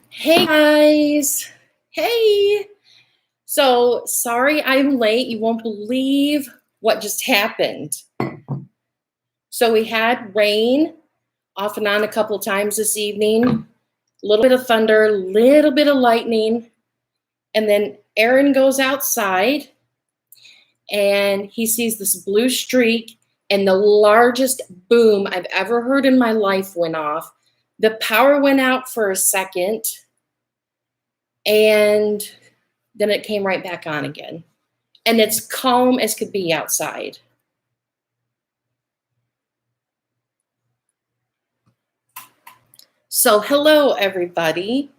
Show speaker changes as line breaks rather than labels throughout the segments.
Hey guys. Hey. So sorry I'm late. You won't believe what just happened. So we had rain off and on a couple times this evening, a little bit of thunder, a little bit of lightning. And then Aaron goes outside and he sees this blue streak, and the largest boom I've ever heard in my life went off. The power went out for a second, and then it came right back on again. And it's calm as could be outside. So hello, everybody.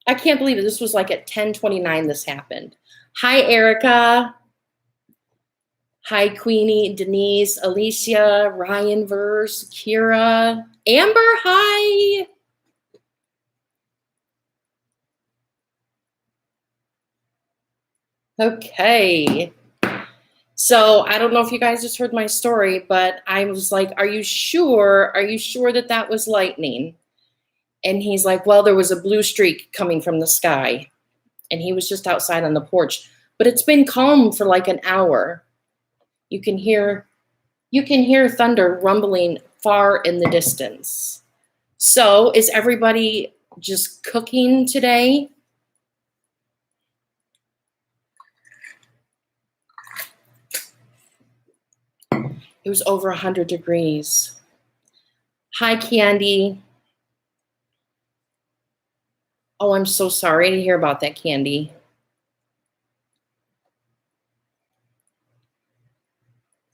I can't believe it. This was like at 10:29 this happened. Hi, Erica. Hi, Queenie, Denise, Alicia, Ryan Verse, Kira, Amber, hi. Okay. So I don't know if you guys just heard my story, but I was like, are you sure? Are you sure that that was lightning? And he's like, well, there was a blue streak coming from the sky. And he was just outside on the porch. But it's been calm for like an hour. You can hear thunder rumbling far in the distance. So is everybody just cooking today? It was over 100 degrees. Hi, Candy. Oh, I'm so sorry to hear about that, Candy.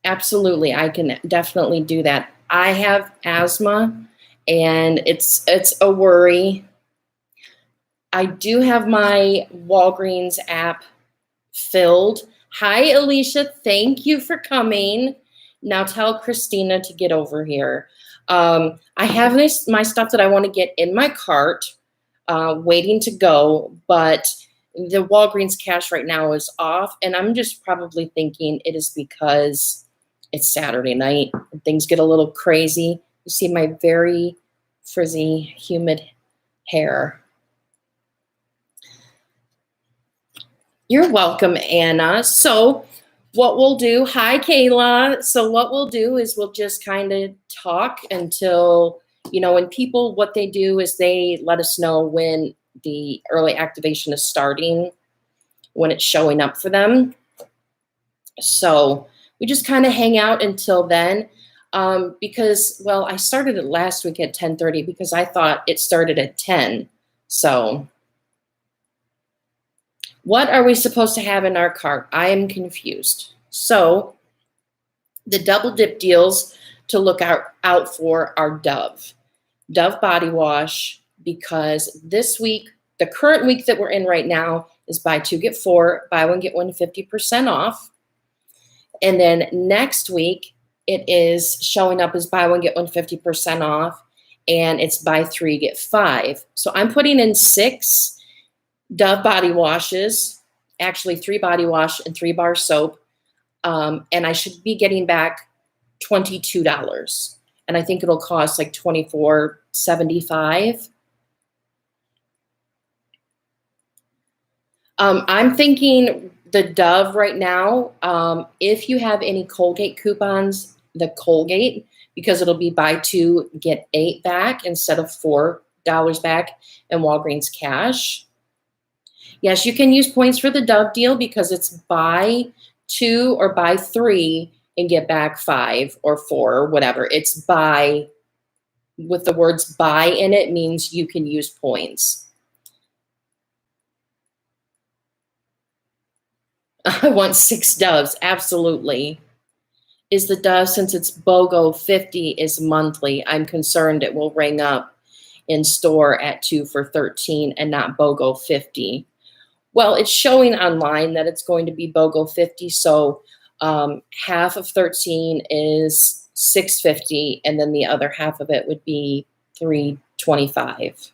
Absolutely, I can definitely do that. I have asthma, and it's a worry. I do have my Walgreens app filled. Hi, Alicia. Thank you for coming. Now tell Christina to get over here. I have my stuff that I want to get in my cart, waiting to go, but the Walgreens cash right now is off, and I'm just probably thinking it is because it's Saturday night and things get a little crazy. You see my very frizzy, humid hair. You're welcome, Anna. So what we'll do, hi, Kayla. So what we'll do is we'll just kind of talk until, when people, what they do is they let us know when the early activation is starting, when it's showing up for them. So we just kind of hang out until then, because, well, I started it last week at 10:30 because I thought it started at 10. So what are we supposed to have in our cart? I am confused. So the double dip deals to look out for are Dove body wash, because this week, the current week that we're in right now, is buy two, get four, buy one, get one 50% off. And then next week, it is showing up as buy one, get one 50% off, and it's buy three, get five. So I'm putting in 6 Dove body washes, actually 3 body wash and 3 bar soap, and I should be getting back $22. And I think it'll cost like $24.75. I'm thinking the Dove right now, if you have any Colgate coupons, the Colgate, because it'll be buy 2, get 8 back instead of $4 back in Walgreens cash. Yes, you can use points for the Dove deal because it's buy 2 or buy 3 and get back 5 or 4 or whatever. It's buy, with the words buy in it, means you can use points. I want 6 Doves, absolutely. Is the Dove, since it's BOGO 50 is monthly, I'm concerned it will ring up in store at 2 for $13 and not BOGO 50. Well, it's showing online that it's going to be BOGO 50, so half of 13 is $6.50, and then the other half of it would be $3.25.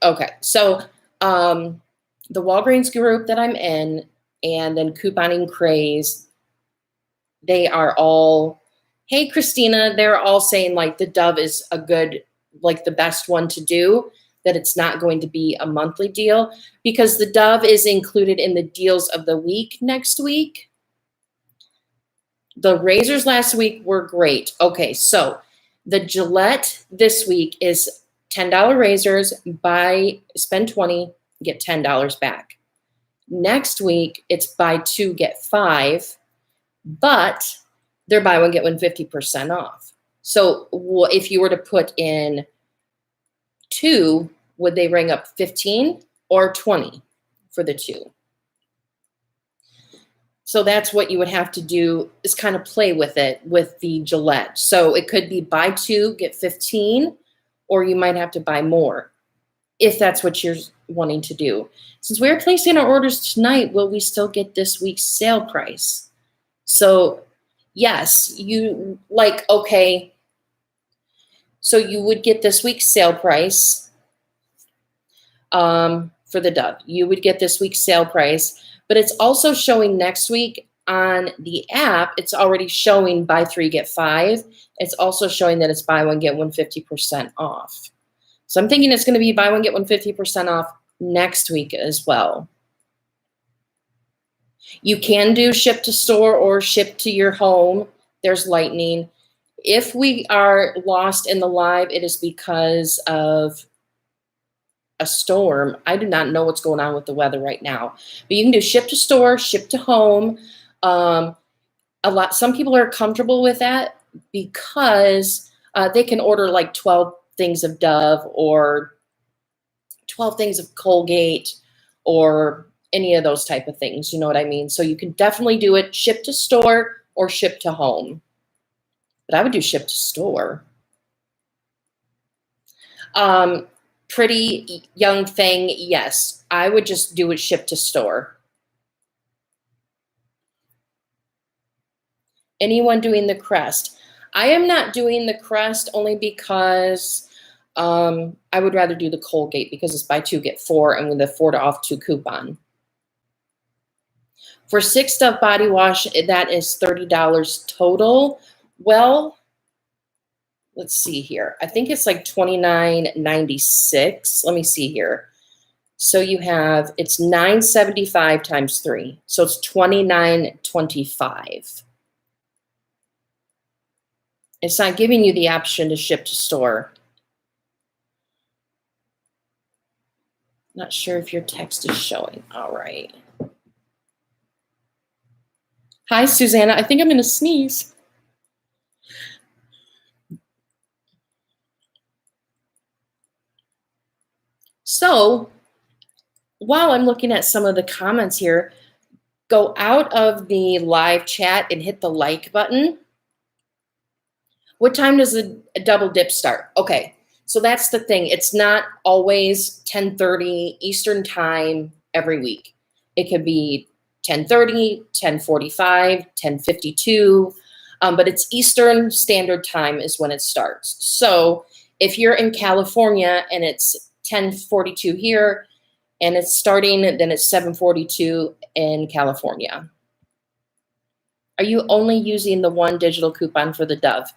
Okay. So the Walgreens group that I'm in, and then Couponing Craze, they are all Hey, Christina, they're all saying like the Dove is a good, like the best one to do, that it's not going to be a monthly deal because the Dove is included in the deals of the week next week. The razors last week were great. Okay, so the Gillette this week is $10 razors, spend 20, get $10 back. Next week, it's buy 2, get 5, but they're buy 1, get 1 50% off. So if you were to put in 2, would they ring up 15 or 20 for the 2? So that's what you would have to do, is kind of play with it with the Gillette. So it could be buy 2, get 15, or you might have to buy more if that's what you're wanting to do. Since we're placing our orders tonight, will we still get this week's sale price? So yes, you like, okay, so you would get this week's sale price for the Dove. You would get this week's sale price, but it's also showing next week on the app. It's already showing buy 3, get 5. It's also showing that it's buy 1, get 1 50% off. So I'm thinking it's going to be buy 1, get 1 50% off next week as well. You can do ship to store or ship to your home. There's Lightning. If we are lost in the live, it is because of a storm. I do not know what's going on with the weather right now, but you can do ship to store, ship to home. Some people are comfortable with that because they can order like 12 things of Dove or 12 things of Colgate or any of those type of things. You know what I mean? So you can definitely do it ship to store or ship to home. But I would do ship to store. Pretty young thing, yes. I would just do it ship to store. Anyone doing the crest? I am not doing the crest only because I would rather do the Colgate because it's buy 2, get 4, and with the 4 off 2 coupon. For 6 Dove body wash, that is $30 total. Well, let's see here. I think it's like $29.96. Let me see here. So you have, it's $9.75 times 3. So it's $29.25. It's not giving you the option to ship to store. Not sure if your text is showing. All right. Hi, Susanna. I think I'm going to sneeze. So while I'm looking at some of the comments here, go out of the live chat and hit the like button. What time does a double dip start? Okay, so that's the thing. It's not always 10:30 Eastern time every week. It could be 10:30, 10:45, 10:52, but it's Eastern Standard Time is when it starts. So if you're in California and it's 10:42 here and it's starting, then it's 7:42 in California. Are you only using the one digital coupon for the Dove?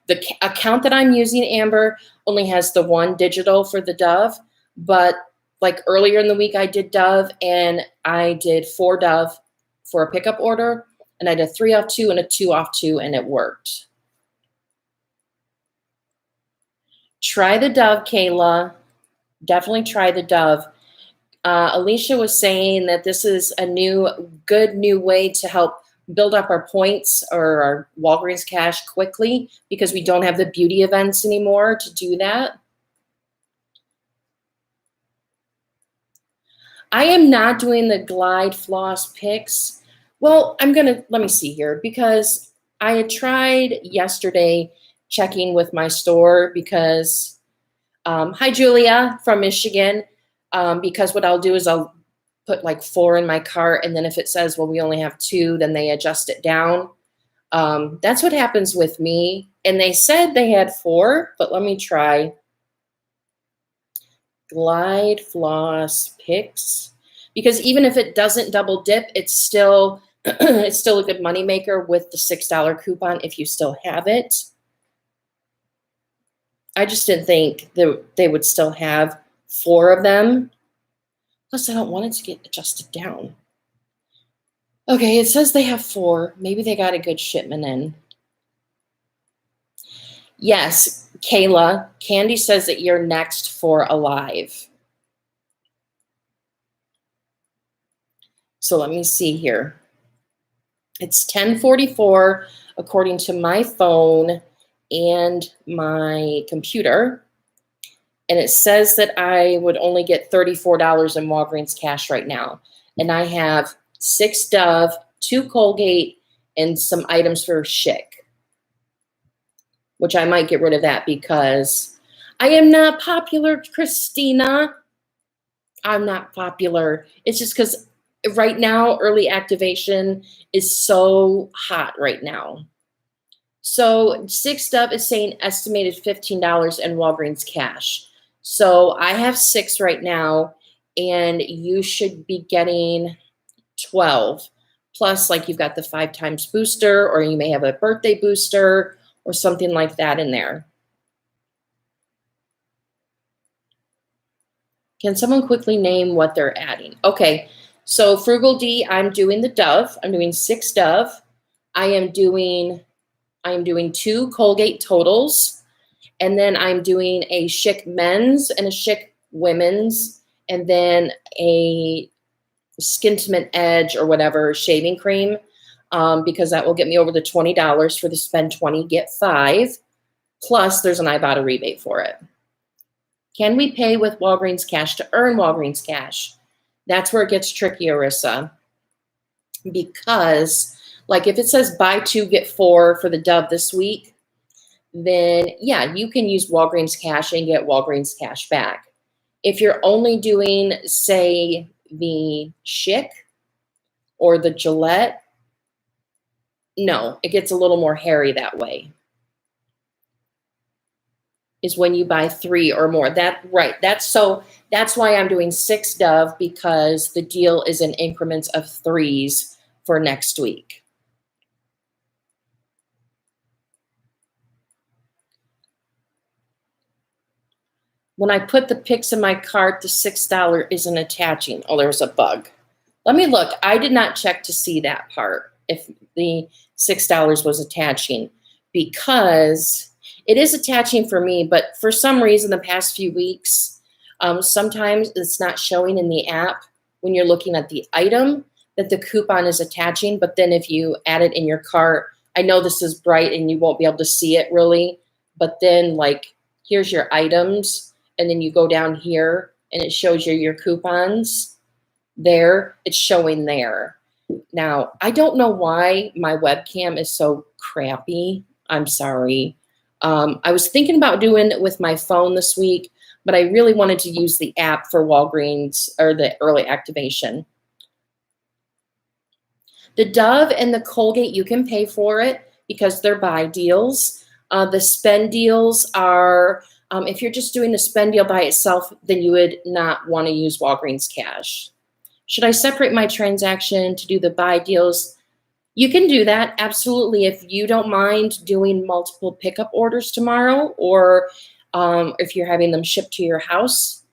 The account that I'm using, Amber, only has the one digital for the Dove, but like earlier in the week, I did Dove and I did 4 Dove for a pickup order, and I did a 3 off 2 and a 2 off 2, and it worked. Try the Dove, Kayla. Definitely try the Dove. Alicia was saying that this is a good new way to help build up our points or our Walgreens cash quickly because we don't have the beauty events anymore to do that. I am not doing the Glide Floss picks. Well, let me see here, because I had tried yesterday checking with my store because, hi Julia from Michigan, because what I'll do is I'll put like 4 in my cart, and then if it says, well, we only have 2, then they adjust it down. That's what happens with me. And they said they had 4, but let me try. Glide Floss picks, because even if it doesn't double dip, it's still It's still a good moneymaker with the $6 coupon if you still have it. I just didn't think that they would still have 4 of them. Plus, I don't want it to get adjusted down. Okay, it says they have 4. Maybe they got a good shipment in. Yes, Kayla, Candy says that you're next for Alive. So let me see here. It's 10:44 according to my phone and my computer. And it says that I would only get $34 in Walgreens cash right now. And I have 6 Dove, 2 Colgate, and some items for Schick, which I might get rid of that because I am not popular, Christina. I'm not popular. It's just because right now, early activation is so hot right now. So 6 Dove is saying estimated $15 in Walgreens cash. So I have 6 right now, and you should be getting 12. Plus, like you've got the 5 times booster, or you may have a birthday booster or something like that in there. Can someone quickly name what they're adding? Okay, so Frugal D, I'm doing the Dove. I'm doing 6 Dove. I am doing 2 Colgate Totals. And then I'm doing a Schick men's and a Schick women's, and then a Skintimate Edge or whatever shaving cream, because that will get me over the $20 for the spend 20, get 5. Plus, there's an Ibotta rebate for it. Can we pay with Walgreens cash to earn Walgreens cash? That's where it gets tricky, Arissa. Because, like, if it says buy 2, get 4 for the Dove this week, then yeah, you can use Walgreens cash and get Walgreens cash back. If you're only doing, say, the Schick or the Gillette, no, it gets a little more hairy that way. Is when you buy 3 or more. That's why I'm doing 6 Dove, because the deal is in increments of 3s for next week. When I put the pics in my cart, the $6 isn't attaching. Oh, there's a bug. Let me look. I did not check to see that part, if the $6 was attaching, because it is attaching for me, but for some reason the past few weeks, sometimes it's not showing in the app when you're looking at the item that the coupon is attaching, but then if you add it in your cart, I know this is bright and you won't be able to see it really, but then like here's your items, and then you go down here and it shows you your coupons. There, it's showing there. Now, I don't know why my webcam is so crappy. I'm sorry. I was thinking about doing it with my phone this week, but I really wanted to use the app for Walgreens or the early activation. The Dove and the Colgate, you can pay for it because they're buy deals. The spend deals are, if you're just doing the spend deal by itself, then you would not want to use Walgreens cash. Should I separate my transaction to do the buy deals? You can do that, absolutely. If you don't mind doing multiple pickup orders tomorrow, or if you're having them shipped to your house,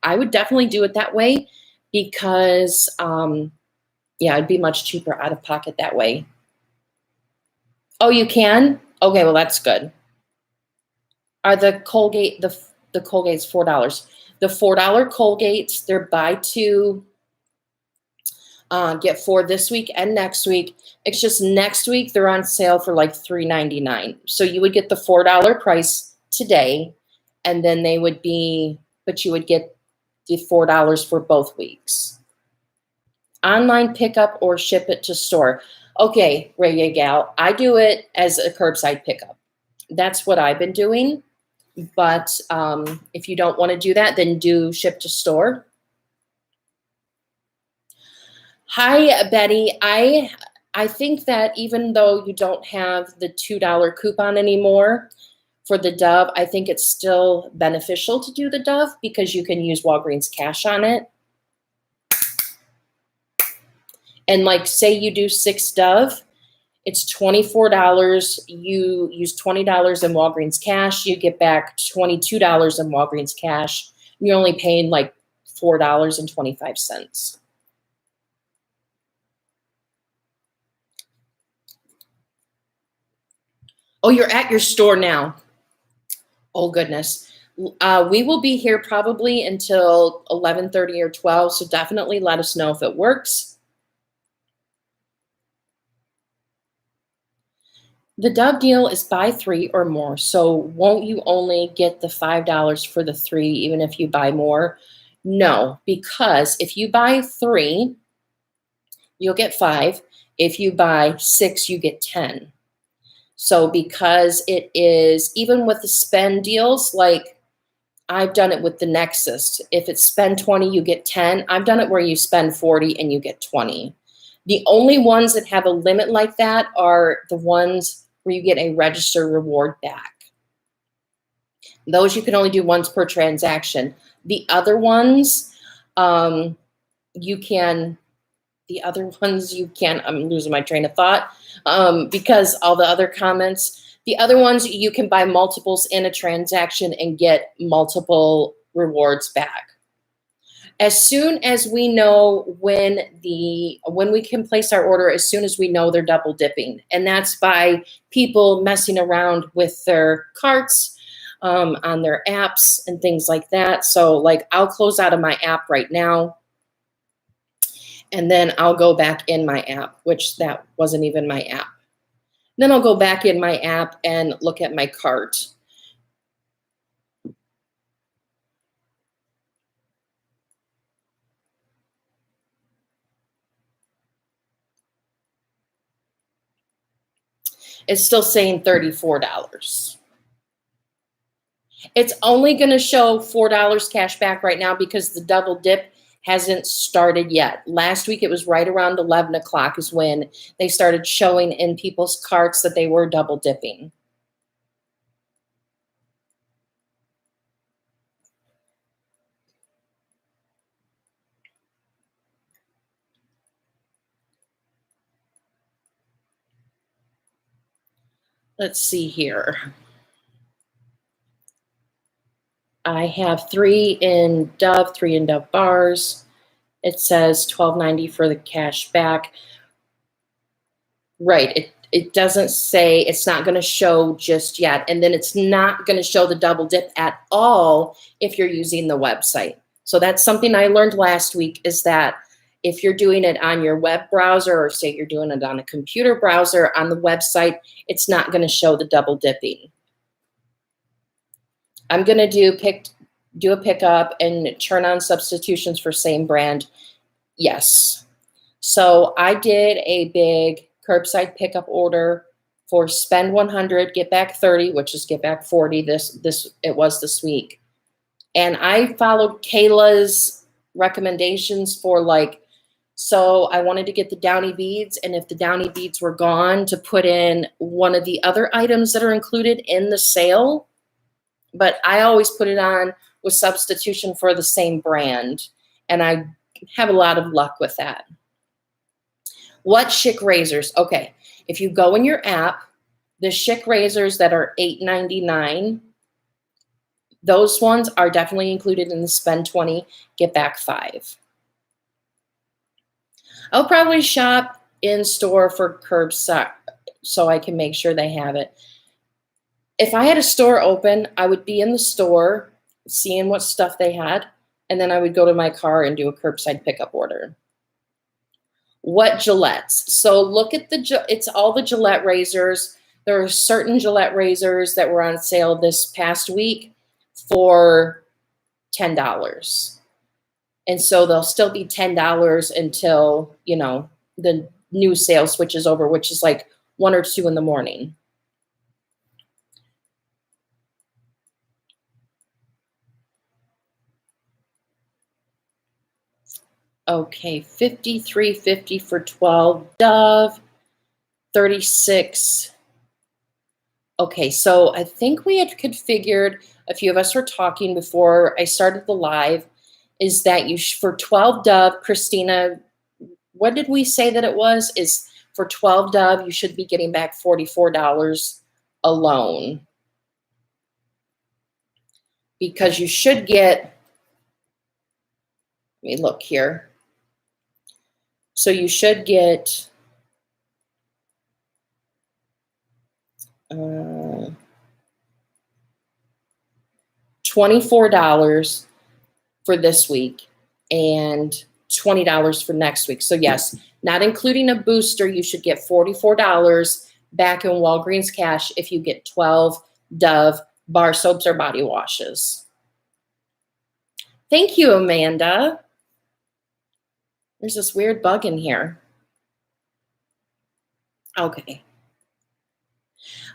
I would definitely do it that way because, yeah, it'd be much cheaper out of pocket that way. Oh, you can? Okay, well, that's good. Are the Colgate, the Colgate's $4. The $4 Colgates, they're buy 2, get 4 this week and next week. It's just next week they're on sale for like $3.99. So you would get the $4 price today, and then they would be, but you would get the $4 for both weeks. Online pickup or ship it to store. Okay, Ray Gal, I do it as a curbside pickup. That's what I've been doing. But if you don't want to do that, then do ship to store. Hi, Betty. I think that even though you don't have the $2 coupon anymore for the Dove, I think it's still beneficial to do the Dove because you can use Walgreens cash on it. And like say you do 6 Dove, it's $24. You use $20 in Walgreens cash, you get back $22 in Walgreens cash. You're only paying like $4.25. Oh, you're at your store now. Oh, goodness. We will be here probably until 11:30 or 12, so definitely let us know if it works. The Dove deal is buy 3 or more, so won't you only get the $5 for the 3 even if you buy more? No, because if you buy 3, you'll get 5. If you buy 6, you get 10. So because it is, even with the spend deals, like I've done it with the Nexus. If it's spend 20, you get 10. I've done it where you spend 40 and you get 20. The only ones that have a limit like that are the ones where you get a register reward back. Those you can only do once per transaction. The other ones, you can, I'm losing my train of thought because all the other comments. The other ones, you can buy multiples in a transaction and get multiple rewards back. As soon as we know when we can place our order, as soon as we know they're double dipping, and that's by people messing around with their carts on their apps and things like that. So like I'll close out of my app right now, and then I'll go back in my app, which that wasn't even my app. Then I'll go back in my app and look at my cart. It's still saying $34. It's only going to show $4 cash back right now because the double dip hasn't started yet. Last week, it was right around 11 o'clock is when they started showing in people's carts that they were double dipping. Let's see here. I have 3 in Dove, 3 in Dove bars. It says $12.90 for the cash back. Right. It doesn't say, it's not going to show just yet. And then it's not going to show the double dip at all if you're using the website. So that's something I learned last week, is that if you're doing it on your web browser, or say you're doing it on a computer browser on the website, it's not going to show the double dipping. I'm going to do a pickup and turn on substitutions for same brand. Yes. So I did a big curbside pickup order for spend 100, get back 30, which is get back 40. It was this week. And I followed Kayla's recommendations for so I wanted to get the Downy beads, and if the Downy beads were gone, to put in one of the other items that are included in the sale. But I always put it on with substitution for the same brand, and I have a lot of luck with that. What Schick razors? Okay, if you go in your app, the Schick razors that are $8.99, those ones are definitely included in the spend 20, get back 5. I'll probably shop in store for curbside so I can make sure they have it. If I had a store open, I would be in the store seeing what stuff they had, and then I would go to my car and do a curbside pickup order. What Gillettes? So look at it's all the Gillette razors. There are certain Gillette razors that were on sale this past week for $10. And so they'll still be $10 until, the new sale switches over, which is like 1 or 2 in the morning. Okay, $53.50 for 12 Dove, 36. Okay, so I think we had configured, a few of us were talking before I started the live, is that for 12 Dove, Christina, what did we say that it was? Is for 12 Dove, you should be getting back $44 alone. Because you should get, let me look here. So you should get $24 for this week and $20 for next week. So yes, not including a booster, you should get $44 back in Walgreens cash if you get 12 Dove bar soaps or body washes. Thank you, Amanda. There's this weird bug in here.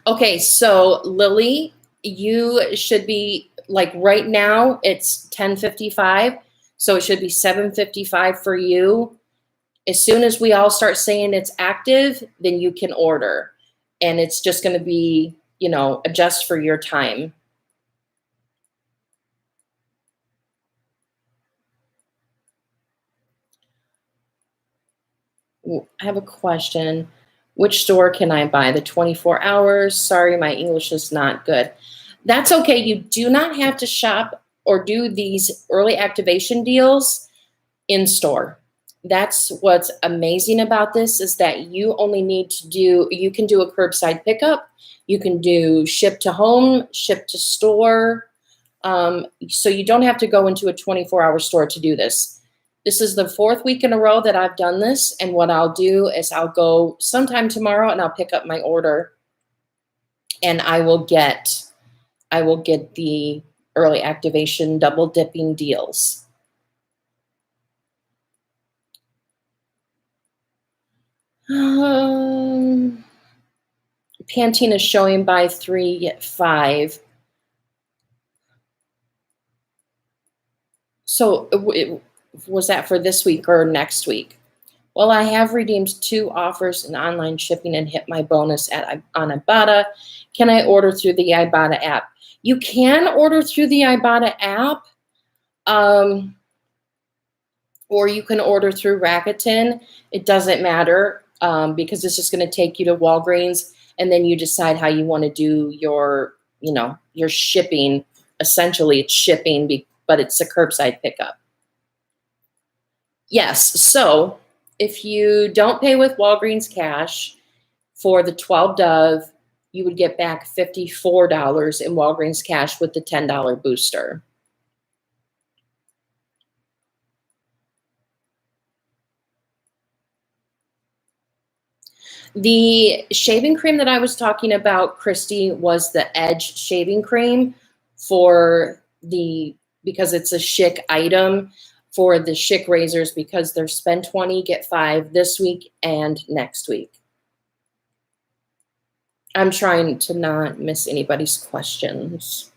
Okay, so Lily, you should be, like right now, it's 10:55, so it should be 7:55 for you. As soon as we all start saying it's active, then you can order. And it's just going to be, adjust for your time. I have a question. Which store can I buy? The 24 hours? Sorry, my English is not good. That's okay. You do not have to shop or do these early activation deals in store. That's what's amazing about this, is that you only need to you can do a curbside pickup. You can do ship to home, ship to store. So you don't have to go into a 24-hour store to do this. This is the 4th week in a row that I've done this. And what I'll do is I'll go sometime tomorrow and I'll pick up my order, and I will get the early activation double dipping deals. Pantene is showing buy 3 get 5. So was that for this week or next week? Well, I have redeemed 2 offers in online shipping and hit my bonus on Ibotta. Can I order through the Ibotta app? You can order through the Ibotta app, or you can order through Rakuten. It doesn't matter, because it's just going to take you to Walgreens, and then you decide how you want to do your shipping. Essentially, it's shipping, but it's a curbside pickup. Yes. So if you don't pay with Walgreens cash for the 12 Dove, you would get back $54 in Walgreens cash with the $10 booster. The shaving cream that I was talking about, Christy, was the Edge shaving cream because it's a Schick item, for the Schick razors, because they're spend 20, get 5 this week and next week. I'm trying to not miss anybody's questions.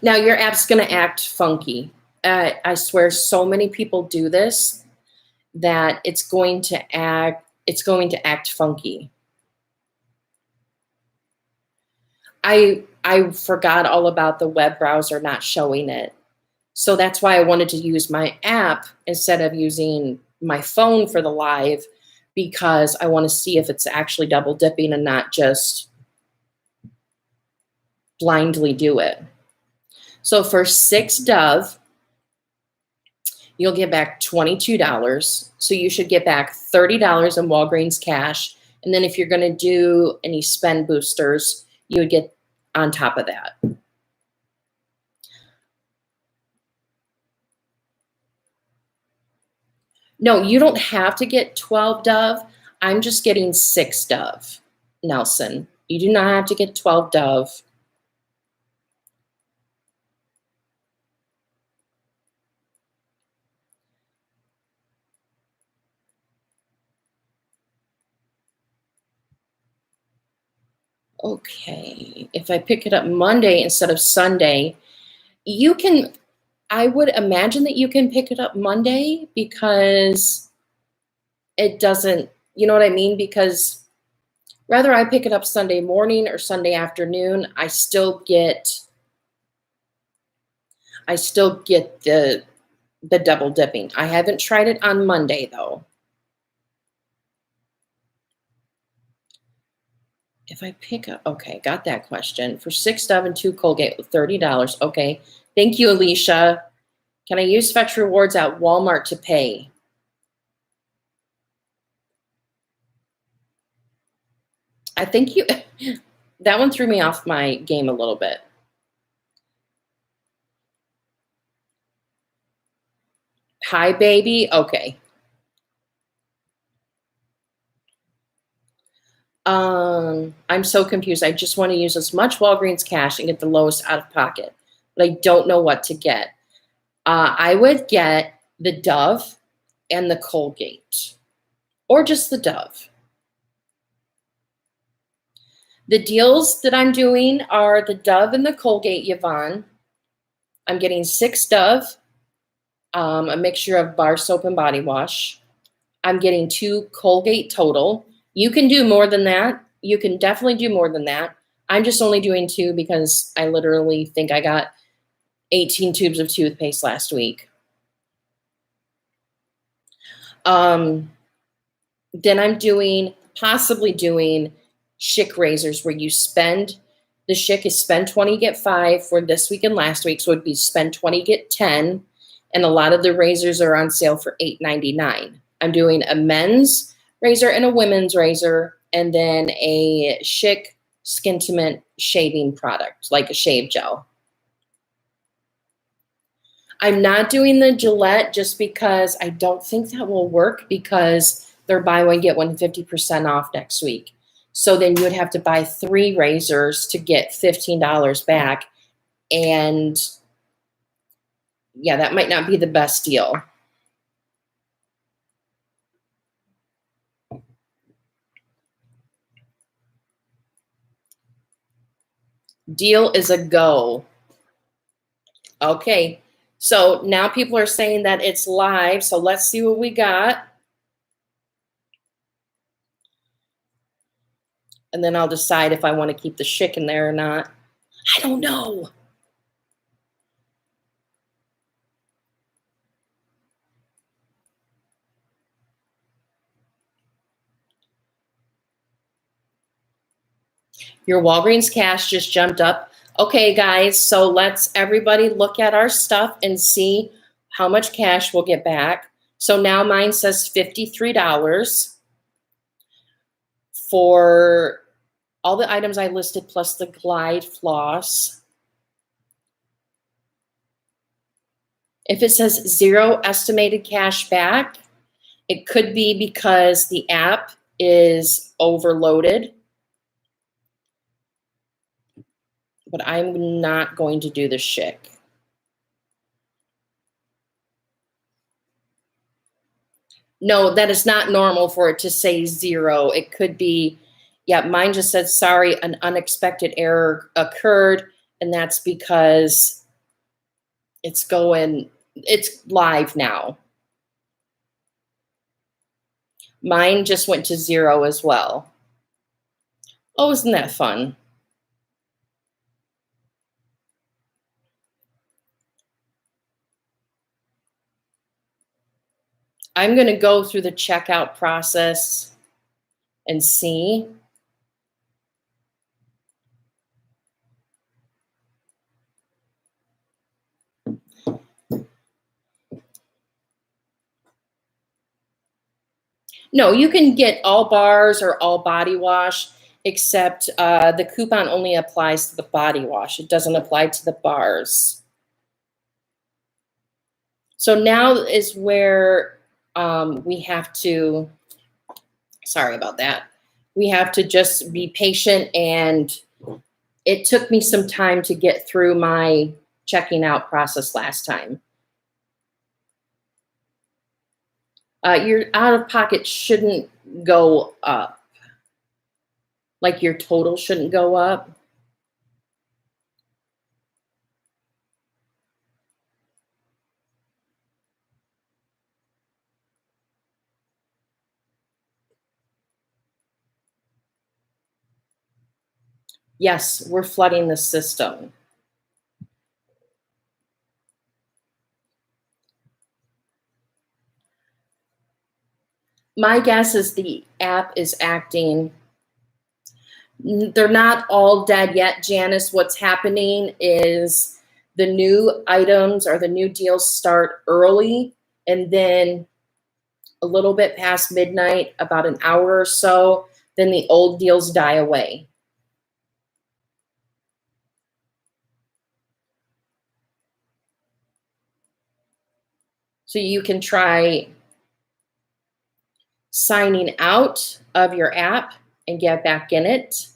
Now your app's going to act funky. I swear so many people do this that it's going to act funky. I forgot all about the web browser not showing it. So that's why I wanted to use my app instead of using my phone for the live, because I want to see if it's actually double dipping and not just blindly do it. So for 6 Dove, you'll get back $22. So you should get back $30 in Walgreens cash. And then if you're going to do any spend boosters, you would get on top of that. No, you don't have to get 12 Dove. I'm just getting 6 Dove, Nelson. You do not have to get 12 Dove. Okay, if I pick it up Monday instead of Sunday, I would imagine that you can pick it up Monday, because it doesn't, you know what I mean? Because whether I pick it up Sunday morning or Sunday afternoon, I still get, I still get the double dipping. I haven't tried it on Monday though. If I pick up, okay, got that question. For 6 Dove and 2 Colgate with $30. Okay. Thank you, Alicia. Can I use Fetch Rewards at Walmart to pay? I think you, that one threw me off my game a little bit. Hi, baby. Okay. I'm so confused. I just want to use as much Walgreens cash and get the lowest out of pocket, but I don't know what to get. I would get the Dove and the Colgate, or just the Dove. The deals that I'm doing are the Dove and the Colgate, Yvonne. I'm getting 6 Dove, a mixture of bar soap and body wash. I'm getting 2 Colgate total. You can do more than that. You can definitely do more than that. I'm just only doing 2 because I literally think I got 18 tubes of toothpaste last week. Then I'm possibly doing Schick razors where you spend, the Schick is spend 20, get 5 for this week and last week. So it'd be spend 20, get 10. And a lot of the razors are on sale for $8.99. I'm doing a men's razor and a women's razor, and then a Schick Skintimate shaving product, like a shave gel. I'm not doing the Gillette just because I don't think that will work because they're buy one, get one 50% off next week. So then you would have to buy 3 razors to get $15 back. And yeah, that might not be the best deal. Deal is a go. Okay. So now people are saying that it's live. So let's see what we got. And then I'll decide if I want to keep the Schick in there or not. I don't know. Your Walgreens cash just jumped up. Okay, guys, so let's everybody look at our stuff and see how much cash we'll get back. So now mine says $53 for all the items I listed plus the Glide floss. If it says 0 estimated cash back, it could be because the app is overloaded. But I'm not going to do the Schick. No, that is not normal for it to say 0. It could be, yeah, mine just said, sorry, an unexpected error occurred. And that's because it's live now. Mine just went to 0 as well. Oh, isn't that fun? I'm going to go through the checkout process and see. No, you can get all bars or all body wash, except the coupon only applies to the body wash. It doesn't apply to the bars. So now is where we have to, sorry about that. We have to just be patient, and it took me some time to get through my checking out process last time. Your out of pocket shouldn't go up. Like your total shouldn't go up. Yes, we're flooding the system. My guess is the app is acting. They're not all dead yet, Janice. What's happening is the new items or the new deals start early, and then a little bit past midnight, about an hour or so, then the old deals die away. So you can try signing out of your app and get back in it.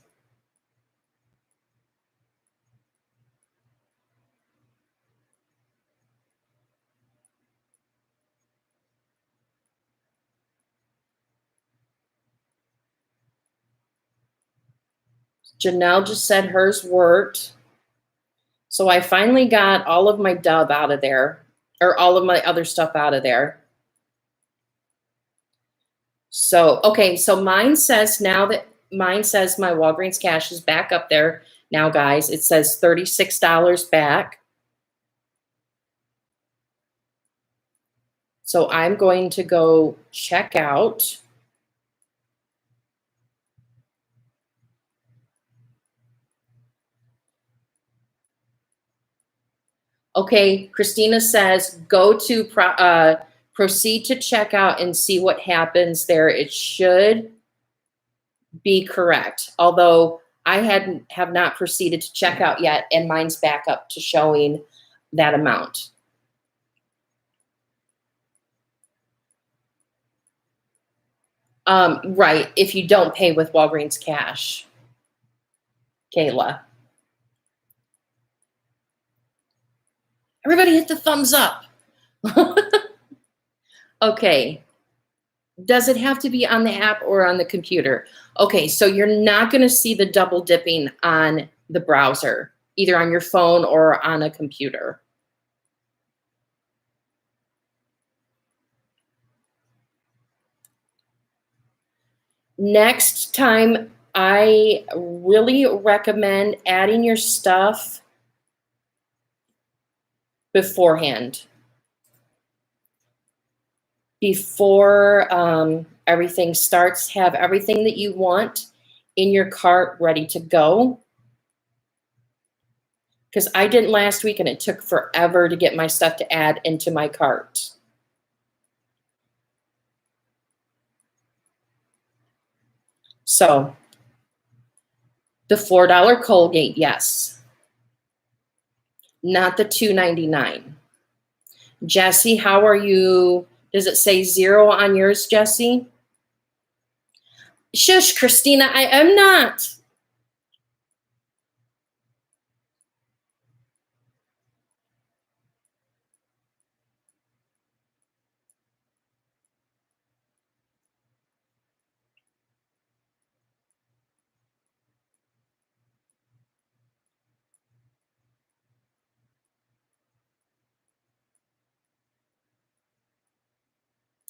Janelle just said hers worked. So I finally got all of my Dove out of there, or all of my other stuff out of there. So, okay, so mine says my Walgreens cash is back up there now, guys. It says $36 back. So I'm going to go check out. Okay, Christina says go to proceed to checkout and see what happens there. It should be correct, although I have not proceeded to checkout yet, and mine's back up to showing that amount. Right, if you don't pay with Walgreens cash, Kayla. Everybody hit the thumbs up. Okay. Does it have to be on the app or on the computer? Okay, so you're not going to see the double dipping on the browser, either on your phone or on a computer. Next time, I really recommend adding your stuff beforehand. Before everything starts, have everything that you want in your cart ready to go. Because I didn't last week and it took forever to get my stuff to add into my cart. So the $4 Colgate, yes. Not the $2.99. Jesse, how are you? Does it say 0 on yours, Jesse? Shush, Christina, I am not.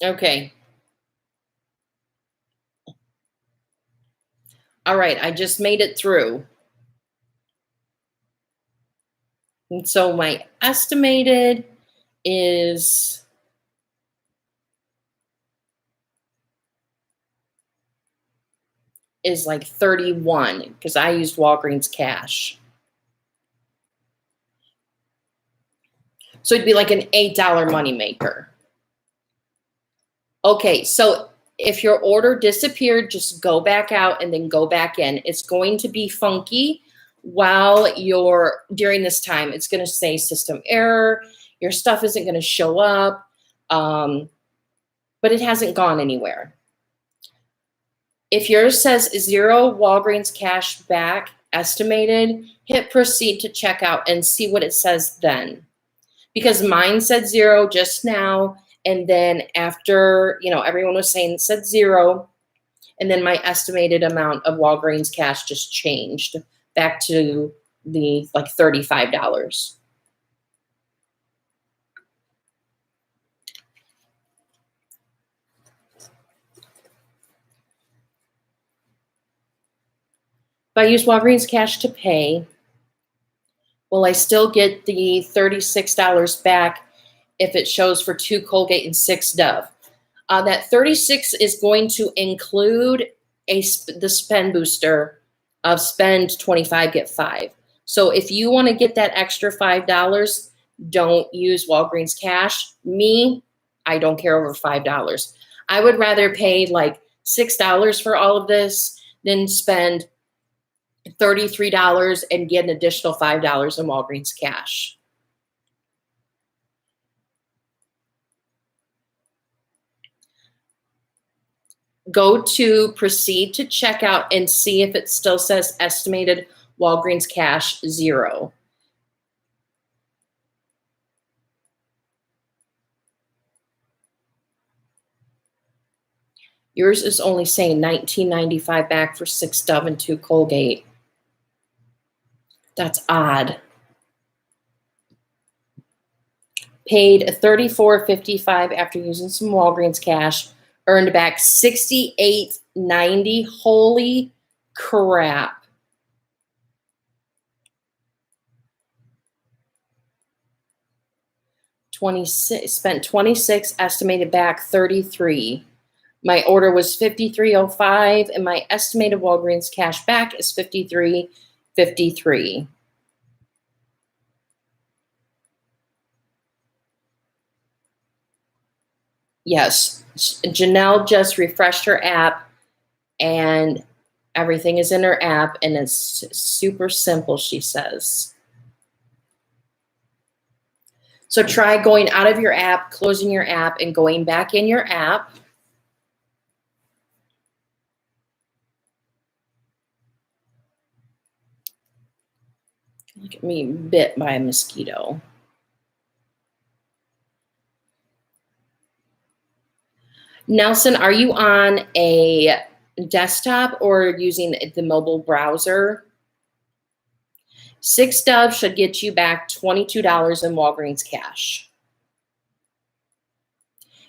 Okay. All right, I just made it through. And so my estimated is like 31 because I used Walgreens cash. So it'd be like an $8 moneymaker. Okay, so if your order disappeared, just go back out and then go back in. It's going to be funky while you're during this time. It's going to say system error. Your stuff isn't going to show up, but it hasn't gone anywhere. If yours says 0 Walgreens cash back estimated, hit proceed to checkout and see what it says then. Because mine said 0 just now. And then after, everyone was saying it said 0. And then my estimated amount of Walgreens cash just changed back to the like $35. If I use Walgreens cash to pay, will I still get the $36 back if it shows for 2 Colgate and 6 Dove? That 36 is going to include the spend booster of spend 25, get 5. So if you want to get that extra $5, don't use Walgreens cash. Me, I don't care over $5. I would rather pay like $6 for all of this than spend $33 and get an additional $5 in Walgreens cash. Go to proceed to checkout and see if it still says estimated Walgreens cash 0. Yours is only saying $19.95 back for 6 Dove and 2 Colgate. That's odd. Paid $34.55 after using some Walgreens cash. Earned back $68.90. Holy crap. Spent 26, estimated back 33. My order was $53.05, and my estimated Walgreens cash back is $53.53. Yes, Janelle just refreshed her app, and everything is in her app, and it's super simple, she says. So try going out of your app, closing your app, and going back in your app. Look at me bit by a mosquito. Nelson, are you on a desktop or using the mobile browser? 6 Dove should get you back $22 in Walgreens cash.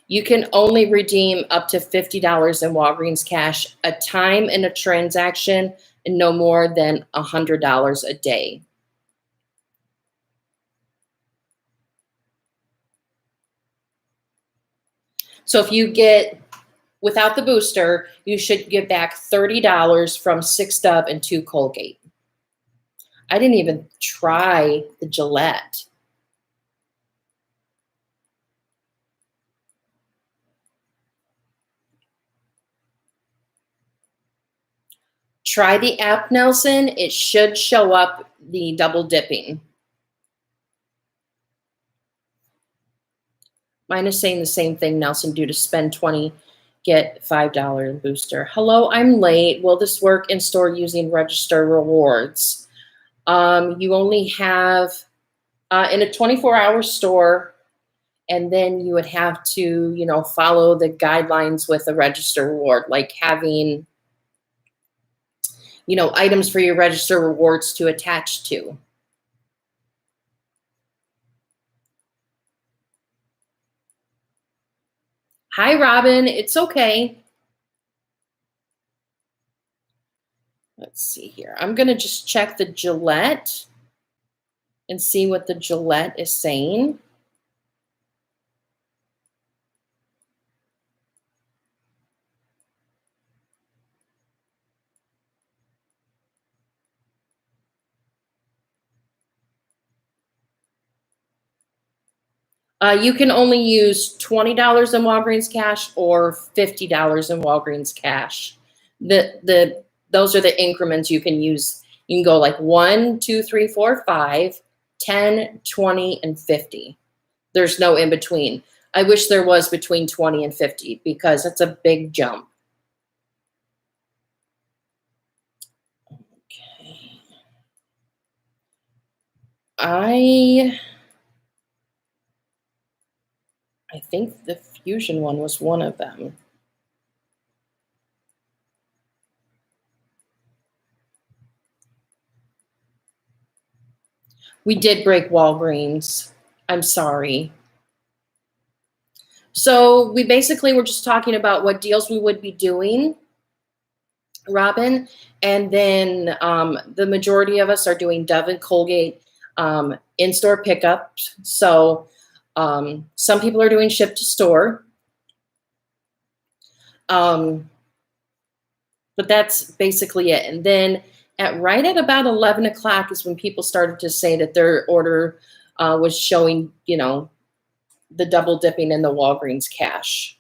You can only redeem up to $50 in Walgreens cash a time in a transaction and no more than $100 a day. So if you get, without the booster, you should get back $30 from 6 Dove and 2 Colgate. I didn't even try the Gillette. Try the app, Nelson. It should show up the double dipping. Mine is saying the same thing, Nelson, due to spend 20, get $5 booster. Hello, I'm late. Will this work in store using register rewards? You only have, in a 24-hour store, and then you would have to, follow the guidelines with a register reward, like having, items for your register rewards to attach to. Hi, Robin. It's okay. Let's see here. I'm going to just check the Gillette and see what the Gillette is saying. You can only use $20 in Walgreens cash or $50 in Walgreens cash. Those are the increments you can use. You can go like 1, 2, 3, 4, 5, 10, 20, and 50. There's no in between. I wish there was between 20 and 50 because it's a big jump. Okay. I think the Fusion one was one of them. We did break Walgreens. I'm sorry. So we basically were just talking about what deals we would be doing, Robin, and then the majority of us are doing Dove and Colgate in-store pickups. So some people are doing ship to store. But that's basically it. And then right at about 11 o'clock is when people started to say that their order was showing, you know, the double dipping in the Walgreens cash.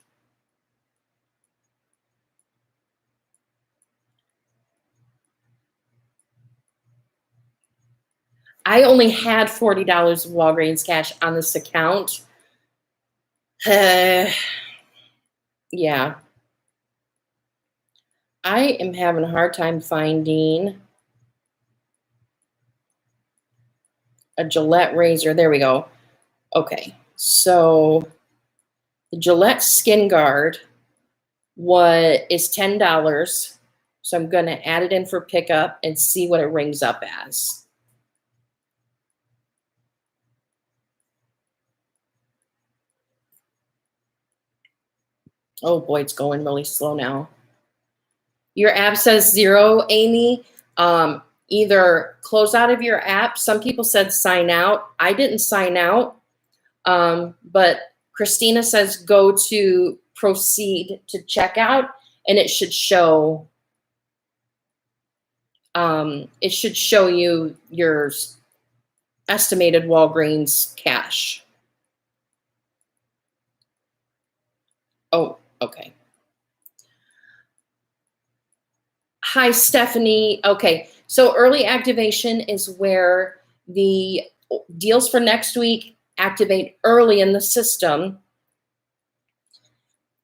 I only had $40 of Walgreens cash on this account. Yeah. I am having a hard time finding a Gillette razor. There we go. Okay. So the Gillette Skin Guard is $10. So I'm going to add it in for pickup and see what it rings up as. Oh boy, it's going really slow now. Your app says 0, Amy. Either close out of your app. Some people said sign out. I didn't sign out. But Christina says go to proceed to checkout, and it should show you your estimated Walgreens cash. Oh, okay. Hi, Stephanie. Okay, so early activation is where the deals for next week activate early in the system.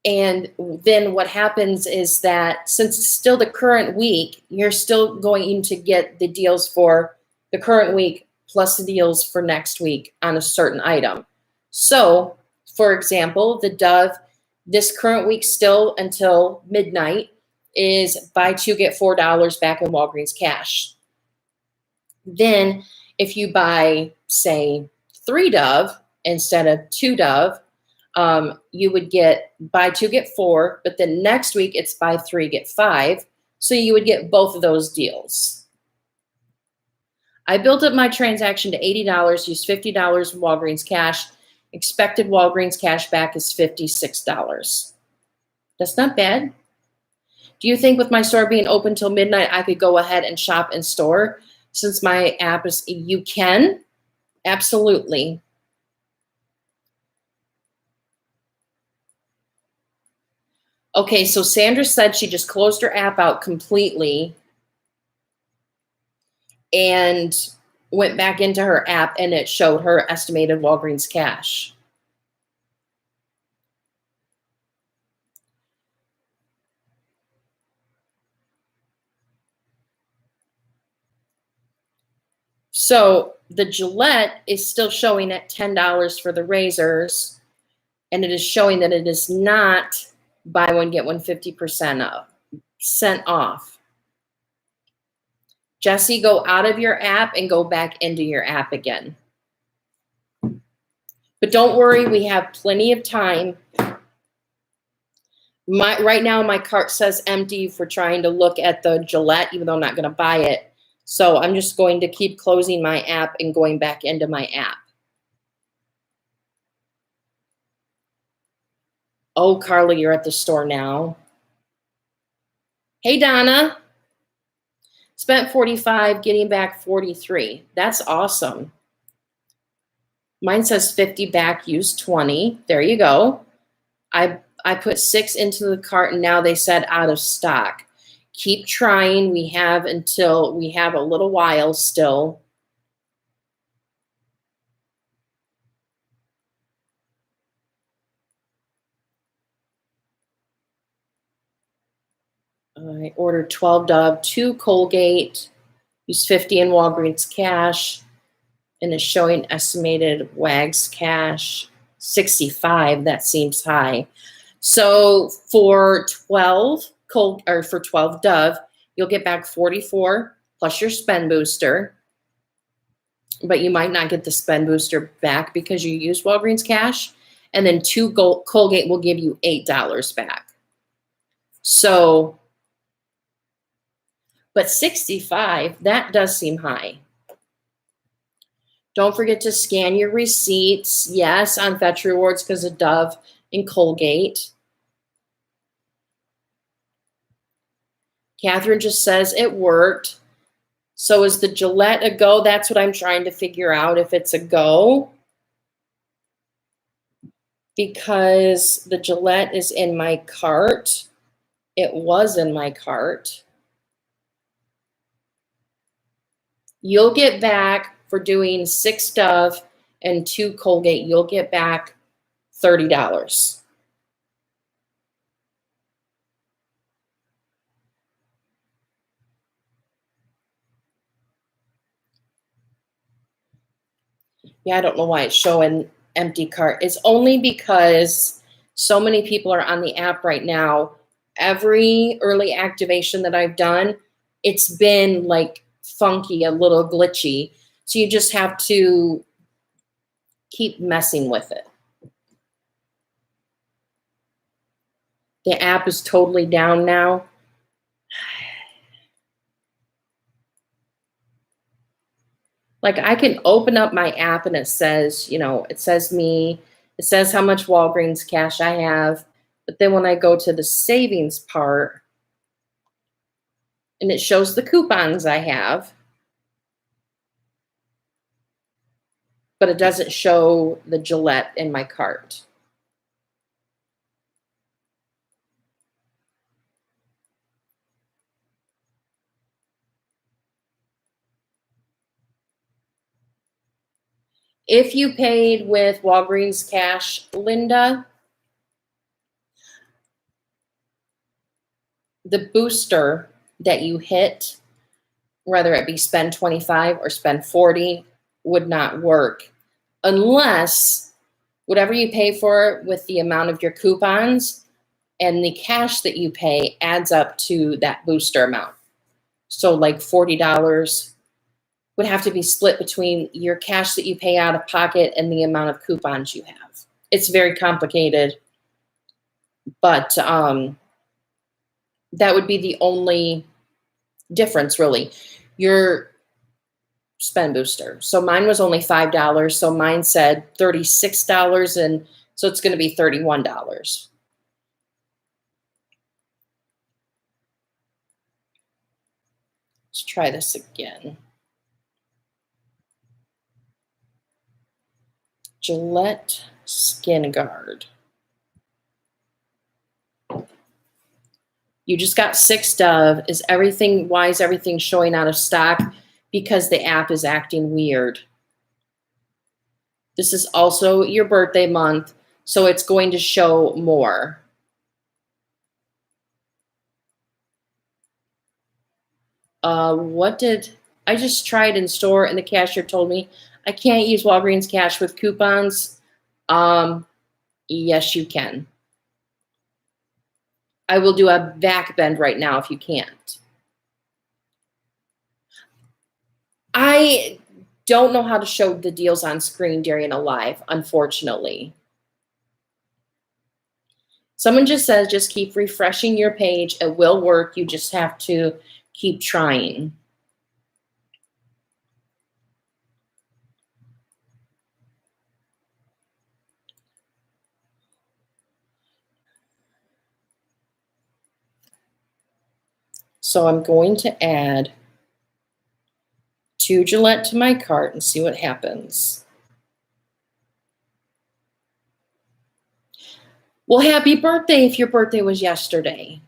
And then what happens is that since it's still the current week, you're still going to get the deals for the current week plus the deals for next week on a certain item. So, for example, the Dove, this current week still until midnight, is buy two, get $4 back in Walgreens cash. Then if you buy, say, 3 Dove instead of 2 Dove, you would get buy 2, get 4, but then next week it's buy 3, get 5. So you would get both of those deals. I built up my transaction to $80, used $50 in Walgreens cash. Expected Walgreens cash back is $56. That's not bad. Do you think with my store being open till midnight, I could go ahead and shop in store? Since my app is, you can, absolutely. Okay, so Sandra said she just closed her app out completely and went back into her app, and it showed her estimated Walgreens cash. So the Gillette is still showing at $10 for the razors, and it is showing that it is not buy one, get one 50% off. Jesse, go out of your app and go back into your app again. But don't worry, we have plenty of time. Right now, my cart says empty for trying to look at the Gillette, even though I'm not going to buy it. So I'm just going to keep closing my app and going back into my app. Oh, Carla, you're at the store now. Hey, Donna. Spent 45, getting back 43. That's awesome. Mine says 50 back, used 20. There you go. I put 6 into the cart, and now they said out of stock. Keep trying. We have a little while still. I ordered 12 Dove, 2 Colgate, used 50 in Walgreens cash, and is showing estimated Wags cash 65. That seems high. So for 12 Dove, you'll get back 44 plus your spend booster. But you might not get the spend booster back because you used Walgreens cash. And then 2 Colgate will give you $8 back. So, but 65, that does seem high. Don't forget to scan your receipts. Yes, on Fetch Rewards because of Dove and Colgate. Catherine just says it worked. So is the Gillette a go? That's what I'm trying to figure out, if it's a go. Because the Gillette is in my cart. It was in my cart. You'll get back, for doing 6 Dove and 2 Colgate, you'll get back $30. Yeah, I don't know why it's showing empty cart. It's only because so many people are on the app right now. Every early activation that I've done, it's been like funky, a little glitchy. So you just have to keep messing with it. The app is totally down now. Like, I can open up my app and it says, it says me, it says how much Walgreens cash I have. But then when I go to the savings part, and it shows the coupons I have, but it doesn't show the Gillette in my cart. If you paid with Walgreens cash, Linda, the booster that you hit, whether it be spend 25 or spend 40, would not work unless whatever you pay for with the amount of your coupons and the cash that you pay adds up to that booster amount. So like $40 would have to be split between your cash that you pay out of pocket and the amount of coupons you have. It's very complicated, but that would be the only difference, really. Your spend booster. So mine was only $5. So mine said $36, and so it's going to be $31. Let's try this again. Gillette Skin Guard. You just got 6 Dove. Why is everything showing out of stock? Because the app is acting weird. This is also your birthday month, so it's going to show more. I just tried in store and the cashier told me I can't use Walgreens cash with coupons. Yes, you can. I will do a back bend right now if you can't. I don't know how to show the deals on screen during a live, unfortunately. Someone just says, just keep refreshing your page. It will work. You just have to keep trying. So I'm going to add 2 Gillette to my cart and see what happens. Well, happy birthday if your birthday was yesterday.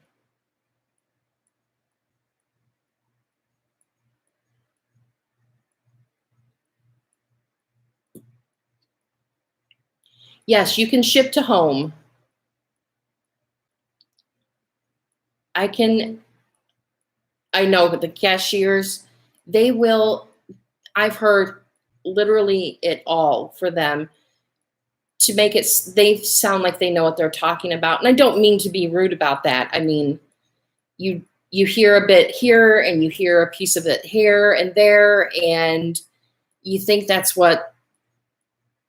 Yes, you can ship to home. I know, but the cashiers, I've heard literally it all for them to make it, they sound like they know what they're talking about. And I don't mean to be rude about that. I mean, you hear a bit here and you hear a piece of it here and there, and you think that's what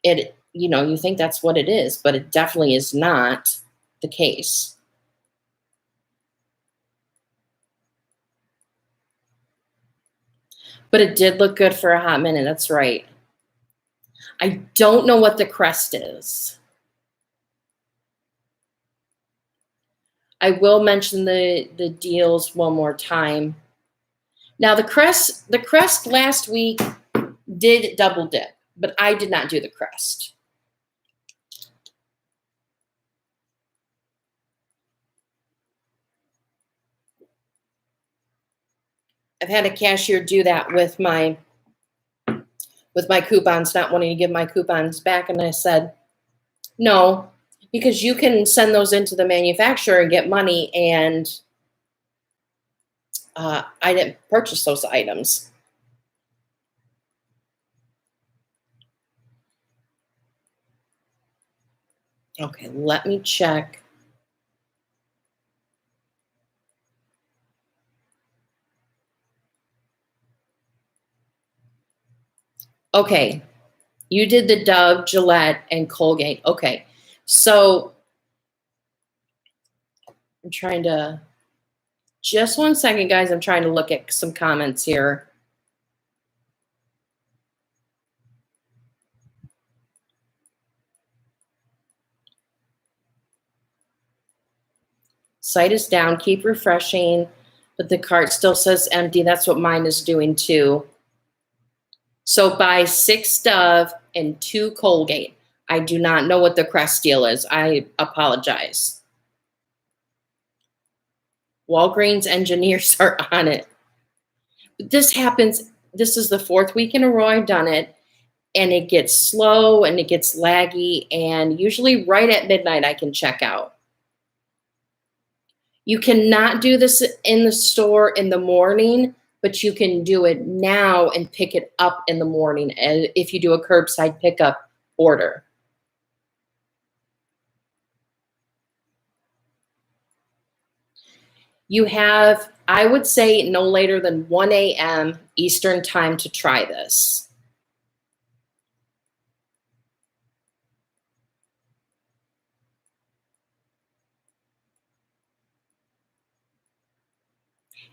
it, you think that's what it is, but it definitely is not the case. But it did look good for a hot minute. That's right. I don't know what the crest is. I will mention the deals one more time. Now the crest last week did double dip, but I did not do the crest. I've had a cashier do that with my coupons, not wanting to give my coupons back, and I said, no, because you can send those into the manufacturer and get money, and I didn't purchase those items. Okay, let me check. Okay, you did the Dove, Gillette, and Colgate. Okay, so I'm trying to, just one second, guys. I'm trying to look at some comments here. Site is down, keep refreshing, but the cart still says empty. That's what mine is doing too. So buy 6 Dove and 2 Colgate. I do not know what the crest deal is. I apologize. Walgreens engineers are on it. But this happens, this is the 4th week in a row I've done it, and it gets slow and it gets laggy, and usually right at midnight I can check out. You cannot do this in the store in the morning, but you can do it now and pick it up in the morning if you do a curbside pickup order. You have, I would say, no later than 1 a.m. Eastern time to try this.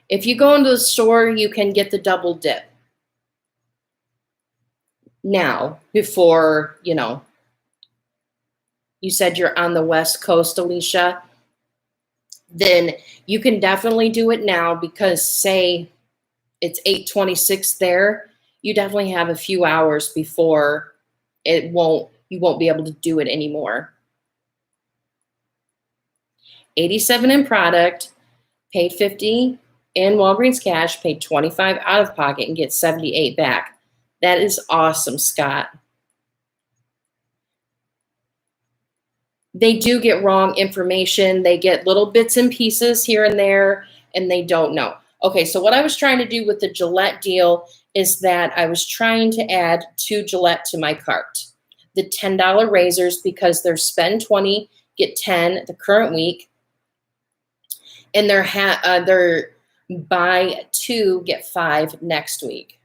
If you go into the store, you can get the double dip. Now, before, you said you're on the West Coast, Alicia, then you can definitely do it now, because say it's 8:26 there, you definitely have a few hours before you won't be able to do it anymore. 87 in product, paid 50 in Walgreens cash, paid 25 out of pocket, and get 78 back. That is awesome, Scott. They do get wrong information. They get little bits and pieces here and there, and they don't know. Okay, so what I was trying to do with the Gillette deal is that I was trying to add 2 Gillette to my cart. The $10 razors, because they're spend 20, get 10 the current week, and they're buy 2, get 5 next week.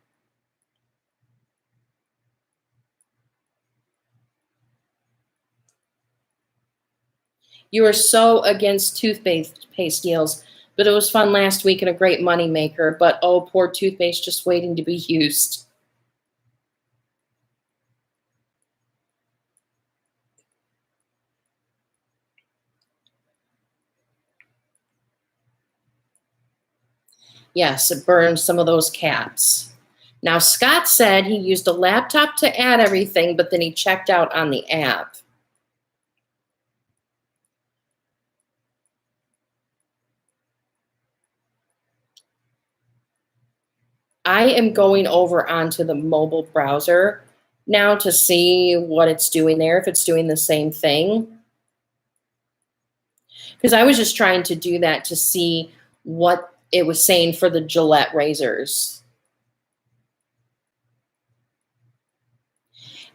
You are so against toothpaste deals, but it was fun last week and a great money maker. But oh, poor toothpaste just waiting to be used. Yes, it burned some of those cats. Now, Scott said he used a laptop to add everything, but then he checked out on the app. I am going over onto the mobile browser now to see what it's doing there, if it's doing the same thing. Because I was just trying to do that to see what it was saying for the Gillette razors.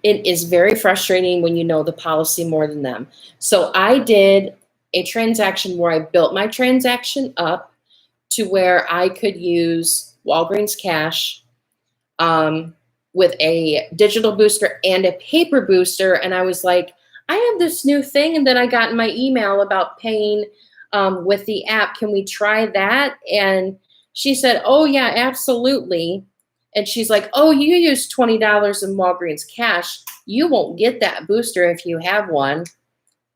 It is very frustrating when you know the policy more than them. So I did a transaction where I built my transaction up to where I could use Walgreens cash with a digital booster and a paper booster. And I was like, I have this new thing, and then I got in my email about paying with the app. Can we try that? And she said, oh, yeah, absolutely. And she's like, oh, you use $20 in Walgreens cash. You won't get that booster if you have one.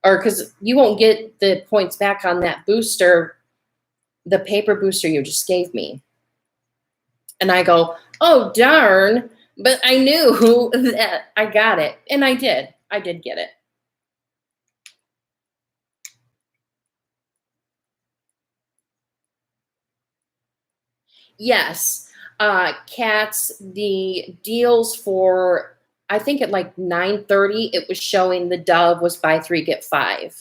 Or because you won't get the points back on that booster, the paper booster you just gave me. And I go, oh, darn. But I knew that I got it. And I did. I did get it. Yes. Cats, the deals for, I think at like 9:30, it was showing the Dove was buy three, get five.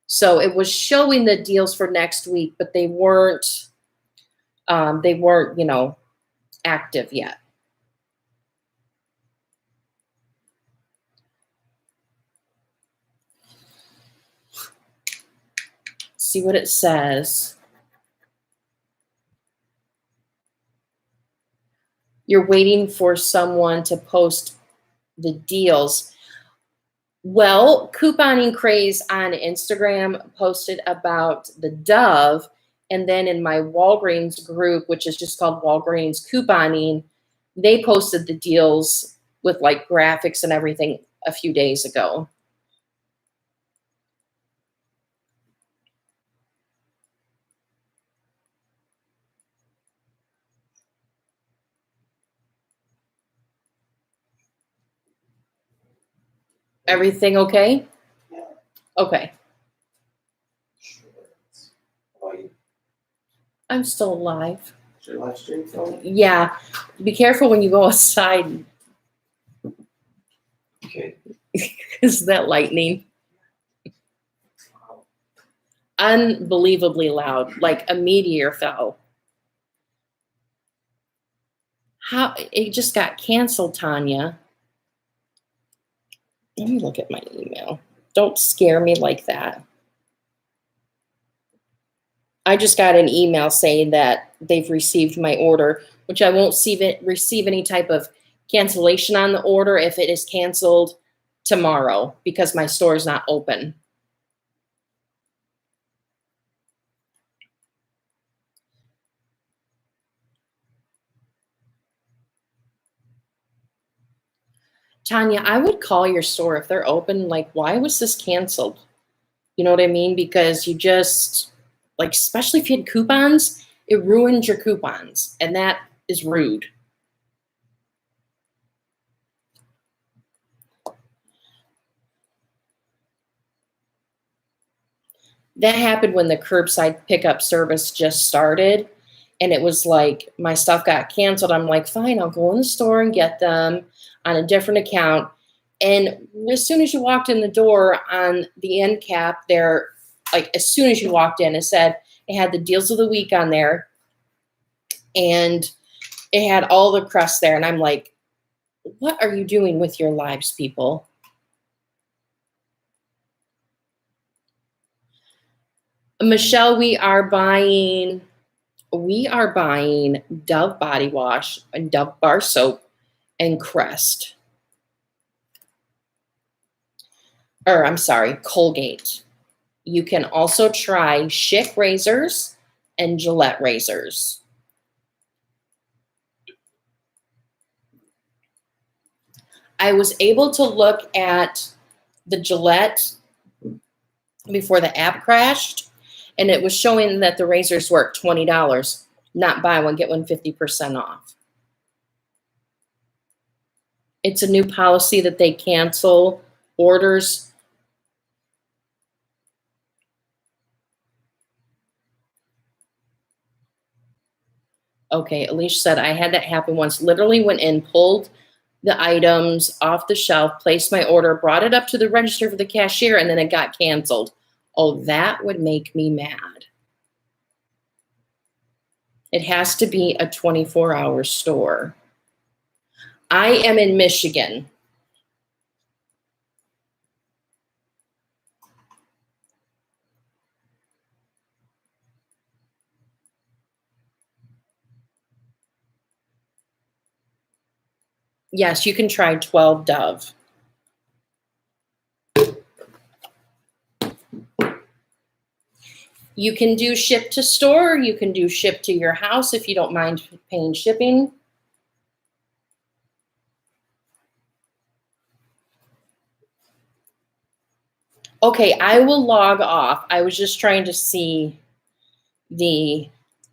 So it was showing the deals for next week, but they weren't, active yet. See what it says. You're waiting for someone to post the deals. Well, Couponing Craze on Instagram posted about the Dove. And then in my Walgreens group, which is just called Walgreens Couponing, they posted the deals with like graphics and everything a few days ago. Everything okay?
Yeah.
Okay.
Oh, you
I'm still alive.
your live stream film?
Yeah. Be careful when you go outside.
Okay.
Is that lightning? Unbelievably loud, like a meteor fell. How it just got canceled, Tanya. Let me look at my email. Don't scare me like that. I just got an email saying that they've received my order, which I won't receive any type of cancellation on the order if it is canceled tomorrow because my store is not open. Tanya, I would call your store if they're open. Like, why was this canceled? You know what I mean? Because you just, like, especially if you had coupons, it ruined your coupons. And that is rude. That happened when the curbside pickup service just started. And it was like my stuff got canceled. I'm like, fine, I'll go in the store and get them on a different account. And as soon as you walked in the door on the end cap there, like as soon as you walked in, it had the deals of the week on there. And it had all the crust there. And I'm like, what are you doing with your lives, people? Michelle, we are buying Dove body wash and Dove bar soap and Crest. Or I'm sorry, Colgate. You can also try Schick razors and Gillette razors. I was able to look at the Gillette before the app crashed, and it was showing that the razors were at $20, not buy one, get one 50% off. It's a new policy that they cancel orders. Okay, Alicia said, I had that happen once. Literally went in, pulled the items off the shelf, placed my order, brought it up to the register for the cashier, and then it got canceled. Oh, that would make me mad. It has to be a 24-hour store. I am in Michigan. Yes, you can try 12 Dove. You can do ship to store. You can do ship to your house if you don't mind paying shipping. Okay, I will log off. I was just trying to see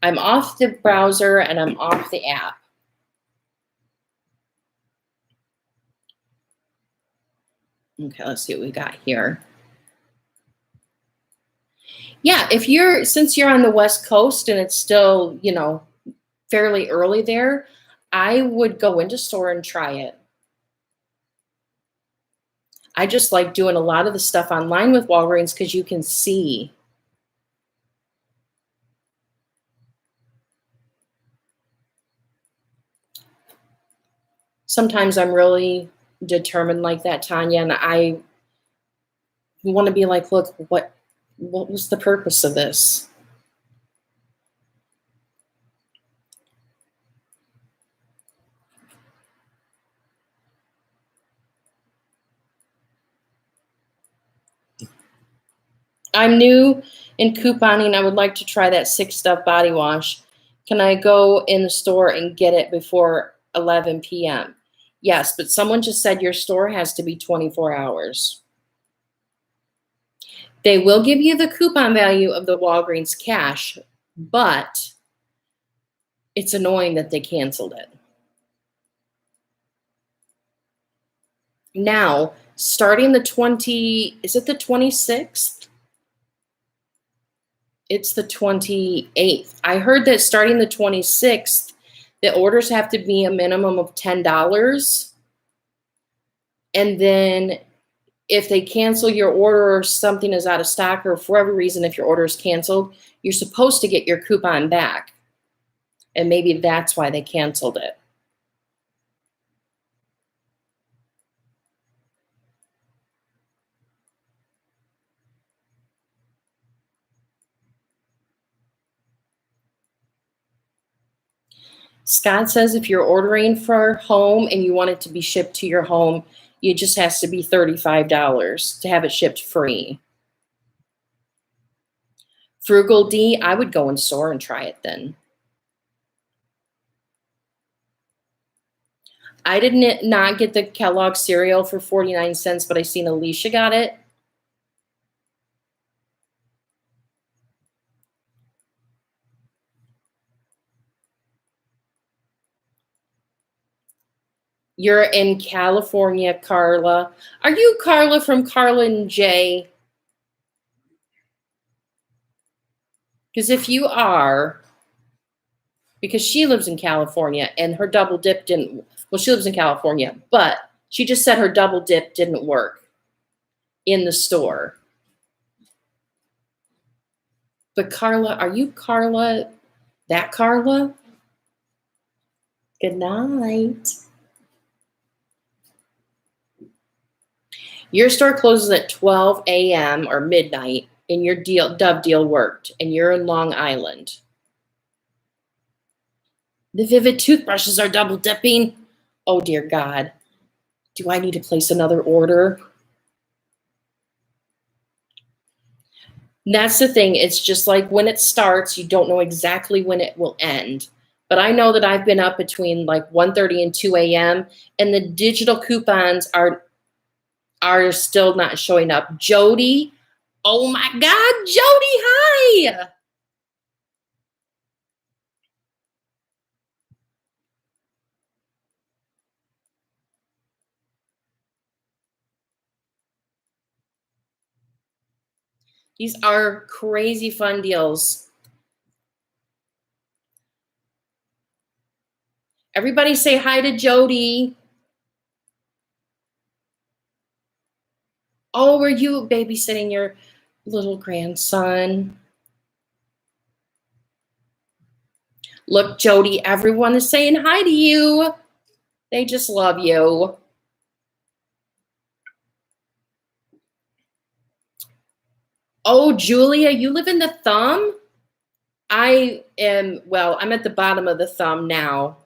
I'm off the browser and I'm off the app. Okay, let's see what we got here. Yeah, since you're on the West Coast and it's still, fairly early there, I would go into store and try it. I just like doing a lot of the stuff online with Walgreens because you can see. Sometimes I'm really determined like that, Tanya, and I want to be like, look, what was the purpose of this? I'm new in couponing. I would like to try that 6 Stuff body wash. Can I go in the store and get it before 11 p.m.? Yes, but someone just said your store has to be 24 hours. They will give you the coupon value of the Walgreens cash, but it's annoying that they canceled it. Now, starting is it the 26th? It's the 28th. I heard that starting the 26th, the orders have to be a minimum of $10. And then if they cancel your order or something is out of stock or for whatever reason, if your order is canceled, you're supposed to get your coupon back. And maybe that's why they canceled it. Scott says if you're ordering for home and you want it to be shipped to your home, it just has to be $35 to have it shipped free. Frugal D, I would go in store and try it then. I did not get the Kellogg cereal for 49 cents, but I seen Alicia got it. You're in California, Carla. Are you Carla from Carla and Jay? Because if you are, because she lives in California and her double dip she lives in California, but she just said her double dip didn't work in the store. But Carla, are you Carla? That Carla? Good night. Your store closes at 12 a.m. or midnight, and your Dove deal worked, and you're in Long Island. The Vivid toothbrushes are double dipping. Oh, dear God. Do I need to place another order? That's the thing. It's just like when it starts, you don't know exactly when it will end. But I know that I've been up between like 1:30 and 2 a.m. and the digital coupons are still not showing up. Jody, oh my God, Jody, hi. These are crazy fun deals. Everybody say hi to Jody. Oh, were you babysitting your little grandson? Look, Jody, everyone is saying hi to you. They just love you. Oh, Julia, you live in the thumb? I'm at the bottom of the thumb now.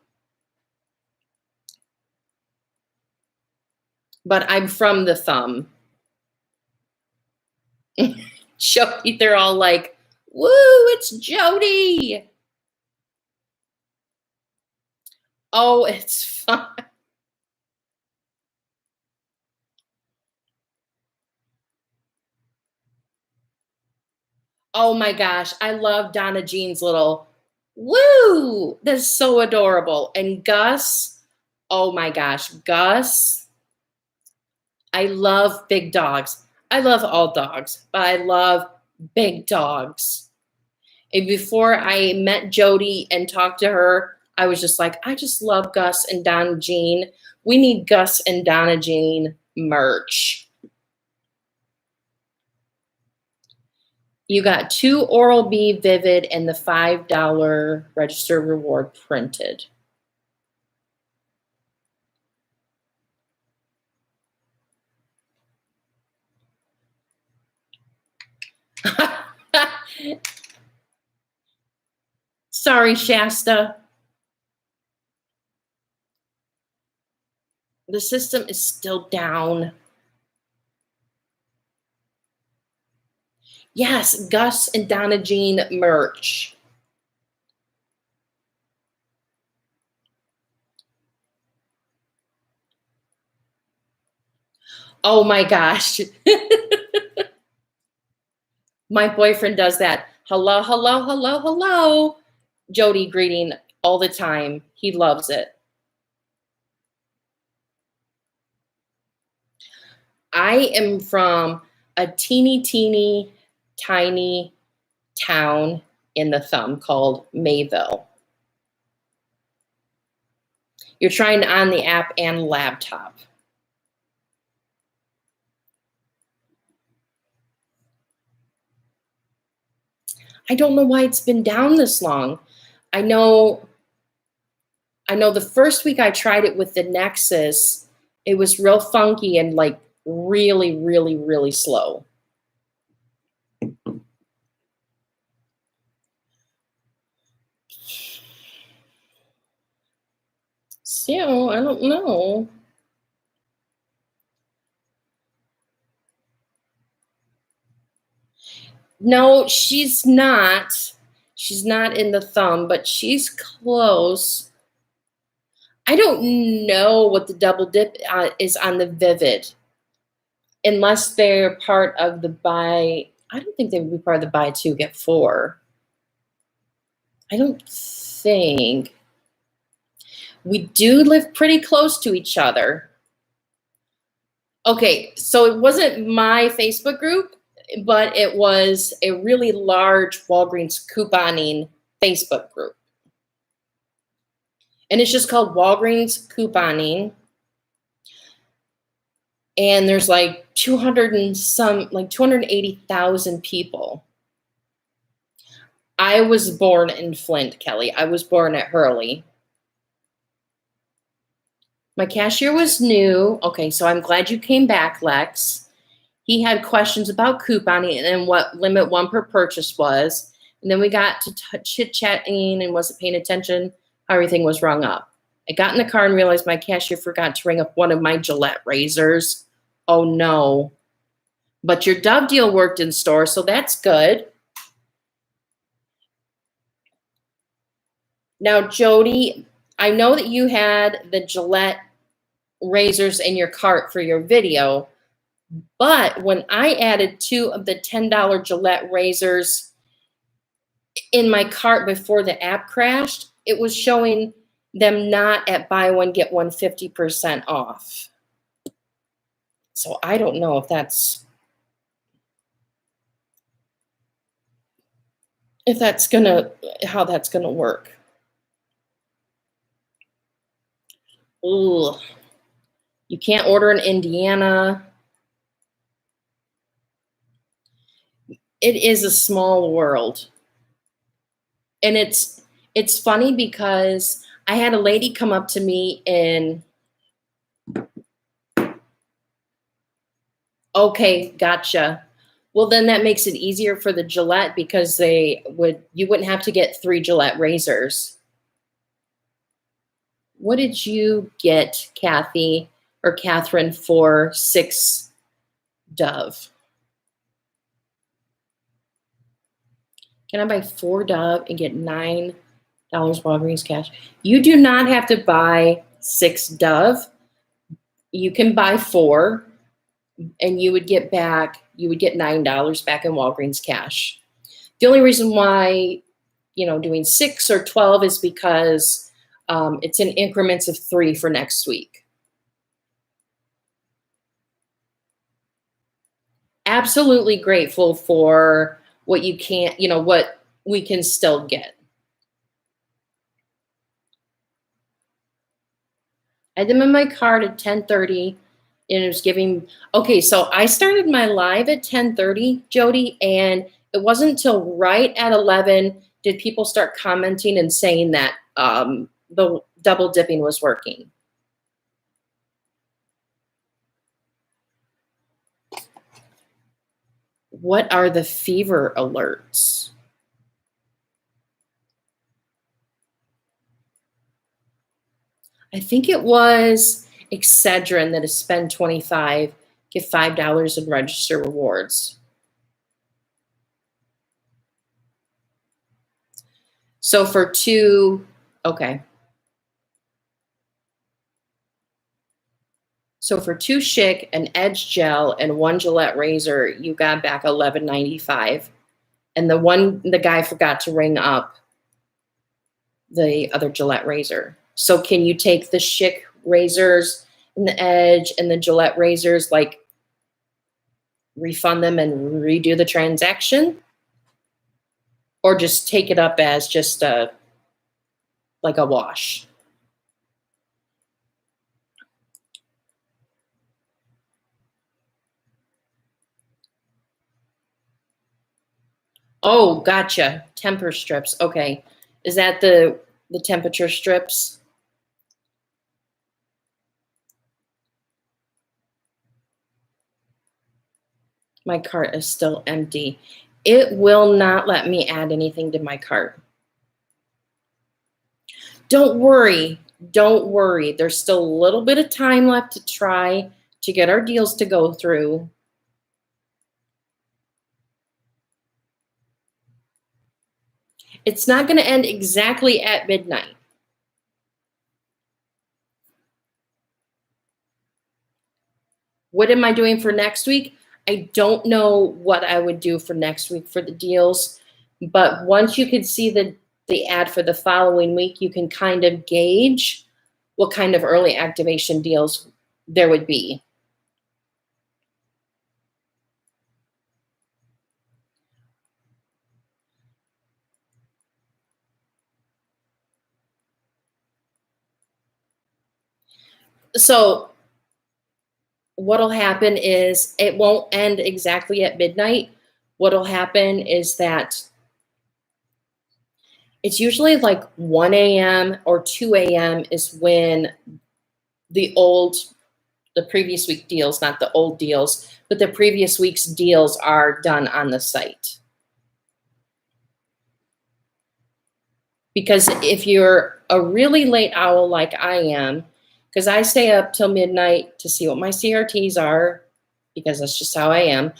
But I'm from the thumb. Jody, they're all like, woo, it's Jody. Oh, it's fun. Oh my gosh, I love Donna Jean's little woo. That's so adorable. And Gus, oh my gosh, Gus. I love big dogs. I love all dogs, but I love big dogs. And before I met Jody and talked to her, I was just like, I just love Gus and Donna Jean. We need Gus and Donna Jean merch. You got 2 Oral-B Vivid and the $5 register reward printed. Sorry, Shasta. The system is still down. Yes, Gus and Donna Jean merch. Oh my gosh. My boyfriend does that. Hello, hello, hello, hello. Jody greeting all the time. He loves it. I am from a teeny tiny town in the thumb called Mayville. You're trying on the app and laptop. I don't know why it's been down this long. I know the first week I tried it with the Nexus, it was real funky and like really slow. So, I don't know. No, she's not. She's not in the thumb, but she's close. I don't know what the double dip is on the Vivid. Unless they're part of the buy. I don't think they would be part of the buy 2, get 4. I don't think. We do live pretty close to each other. Okay, so it wasn't my Facebook group, but it was a really large Walgreens couponing Facebook group. And it's just called Walgreens Couponing. And there's like 280,000 people. I was born in Flint, Kelly. I was born at Hurley. My cashier was new. Okay, so I'm glad you came back, Lex. He had questions about couponing and what limit 1 per purchase was. And then we got to chit-chatting and wasn't paying attention how everything was rung up. I got in the car and realized my cashier forgot to ring up one of my Gillette razors. Oh, no. But your Dove deal worked in store, so that's good. Now, Jody, I know that you had the Gillette razors in your cart for your video, but when I added 2 of the $10 Gillette razors in my cart before the app crashed, it was showing them not at buy one, get one 50% off. So I don't know if that's how that's gonna work. Ooh. You can't order in Indiana. It is a small world. And it's funny because I had a lady come up to me in, okay, gotcha. Well, then that makes it easier for the Gillette because you wouldn't have to get 3 Gillette razors. What did you get, Kathy or Catherine, for 6 Dove? Can I buy 4 Dove and get $9 Walgreens cash? You do not have to buy 6 Dove. You can buy 4 and you would get $9 back in Walgreens cash. The only reason why, doing 6 or 12 is because it's in increments of 3 for next week. Absolutely grateful for what you can't, what we can still get. I had them in my cart at 10:30, and it was giving. Okay, so I started my live at 10:30, Jody, and it wasn't until right at 11 did people start commenting and saying that the double dipping was working. What are the fever alerts? I think it was Excedrin that is spend 25, get $5 in register rewards. So for 2, okay. So for 2 Schick, an Edge gel, and 1 Gillette razor, you got back $11.95. And the guy forgot to ring up the other Gillette razor. So can you take the Schick razors and the Edge and the Gillette razors, like refund them and redo the transaction? Or just take it up as just like a wash? Oh, gotcha. Temper strips. Okay. Is that the temperature strips? My cart is still empty. It will not let me add anything to my cart. Don't worry. Don't worry. There's still a little bit of time left to try to get our deals to go through. It's not going to end exactly at midnight. What am I doing for next week? I don't know what I would do for next week for the deals, but once you can see the ad for the following week, you can kind of gauge what kind of early activation deals there would be. So what'll happen is it won't end exactly at midnight. What'll happen is that it's usually like 1 a.m. or 2 a.m. is when the previous week deals, not the old deals, but the previous week's deals are done on the site. Because if you're a really late owl like I am, because I stay up till midnight to see what my CRTs are, because that's just how I am.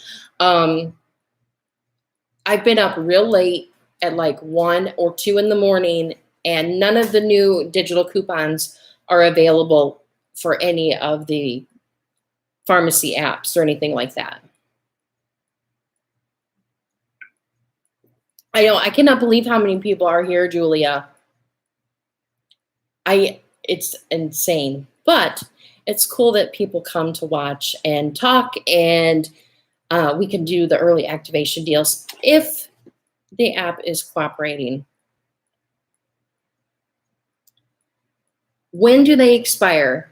I've been up real late at like 1 or 2 in the morning, and none of the new digital coupons are available for any of the pharmacy apps or anything like that. I know, I cannot believe how many people are here, Julia. It's insane, but it's cool that people come to watch and talk, and we can do the early activation deals if the app is cooperating. When do they expire?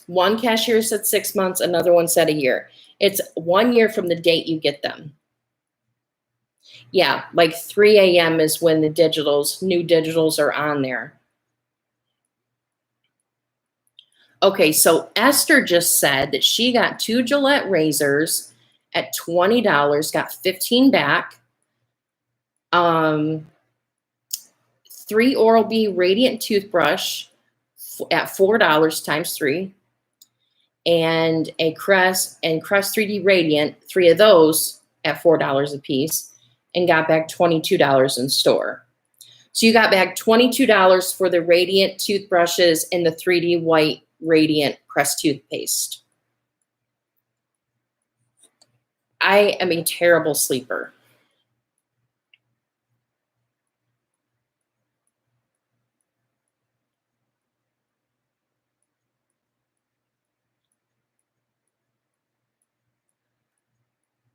One cashier said 6 months, another one said a year. It's 1 year from the date you get them. Yeah, like 3 a.m. is when the new digitals are on there. Okay, so Esther just said that she got 2 Gillette razors at $20, got 15 back. 3 Oral-B Radiant toothbrush at $4 times 3. And a Crest 3D Radiant, 3 of those at $4 a piece, and got back $22 in store. So you got back $22 for the Radiant toothbrushes and the 3D White Radiant Crest toothpaste. I am a terrible sleeper.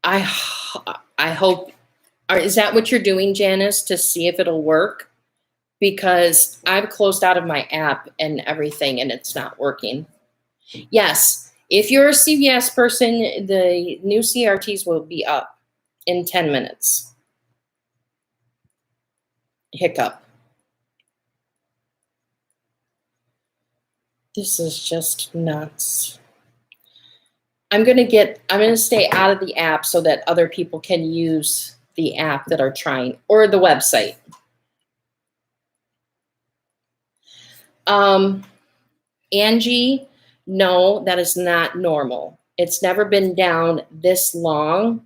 I hope, is that what you're doing, Janice, to see if it'll work? Because I've closed out of my app and everything and it's not working. Yes, if you're a CVS person, the new CRTs will be up in 10 minutes. Hiccup. This is just nuts. I'm going to stay out of the app so that other people can use the app that are trying, or the website. Angie, no, that is not normal. It's never been down this long.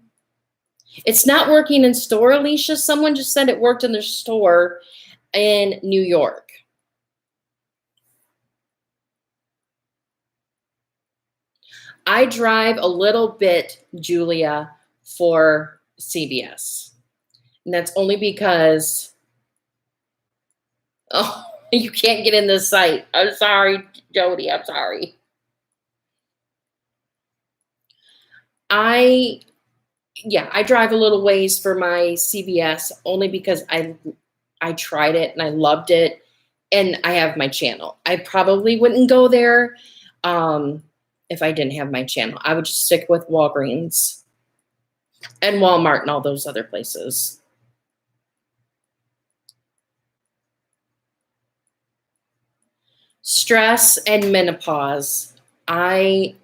It's not working in store, Alicia. Someone just said it worked in their store in New York. I drive a little bit, Julia, for CVS. And that's only because, oh, you can't get in the site. I'm sorry, Jody. I'm sorry. I drive a little ways for my CVS only because I tried it and I loved it, and I have my channel. I probably wouldn't go there if I didn't have my channel. I would just stick with Walgreens and Walmart and all those other places. Stress and menopause. I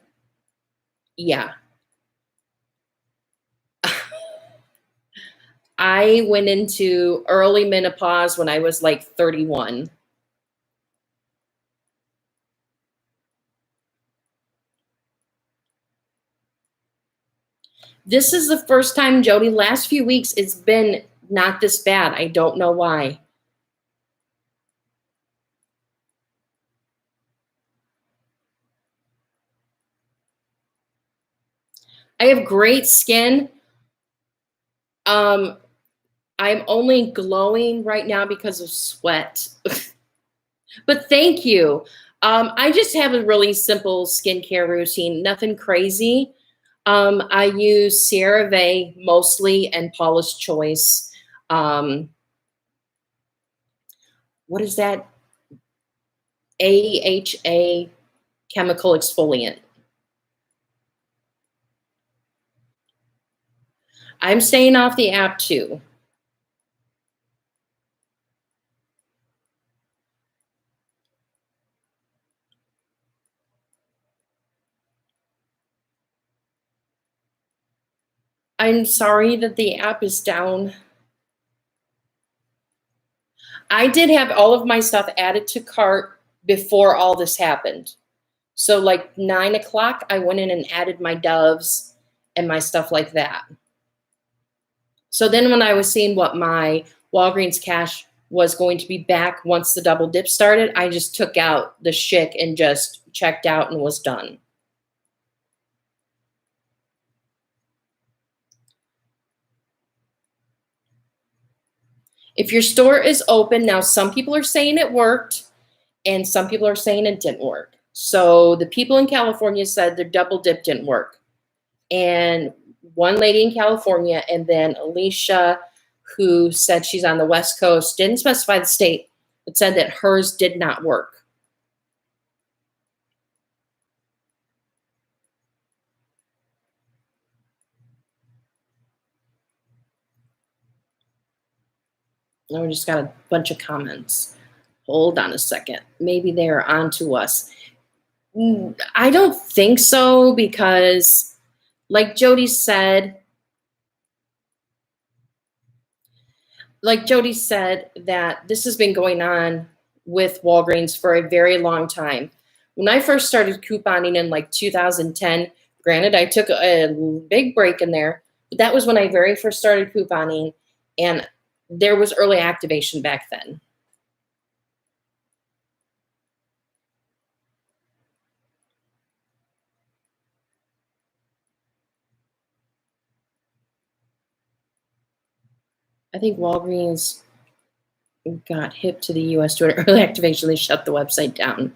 went into early menopause when I was like 31. This is the first time, Jody, last few weeks, it's been not this bad. I don't know why. I have great skin. I'm only glowing right now because of sweat. But thank you. I just have a really simple skincare routine, nothing crazy. I use CeraVe mostly and Paula's Choice. What is that? AHA chemical exfoliant. I'm staying off the app too. I'm sorry that the app is down. I did have all of my stuff added to cart before all this happened. So like 9 o'clock, I went in and added my Doves and my stuff like that. So then when I was seeing what my Walgreens cash was going to be back once the double dip started, I just took out the Schick and just checked out and was done. If your store is open, now some people are saying it worked and some people are saying it didn't work. So the people in California said their double dip didn't work. And one lady in California, and then Alicia, who said she's on the West Coast, didn't specify the state, but said that hers did not work. Now we just got a bunch of comments. Hold on a second. Maybe they're on to us. I don't think so, because like Jody said, that this has been going on with Walgreens for a very long time. When I first started couponing in like 2010, granted, I took a big break in there, but that was when I very first started couponing, and there was early activation back then. I think Walgreens got hip to the U.S. to an early activation. They shut the website down.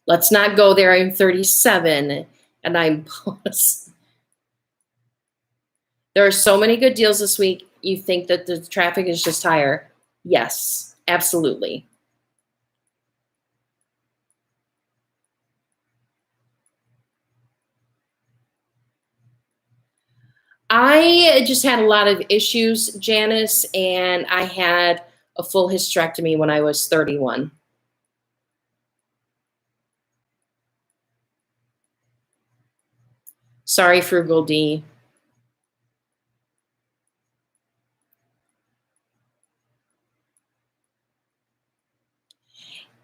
Let's not go there. I'm 37. And I'm there are so many good deals this week. You think that the traffic is just higher? Yes, absolutely. I just had a lot of issues, Janice, and I had a full hysterectomy when I was 31. Sorry, Frugal D.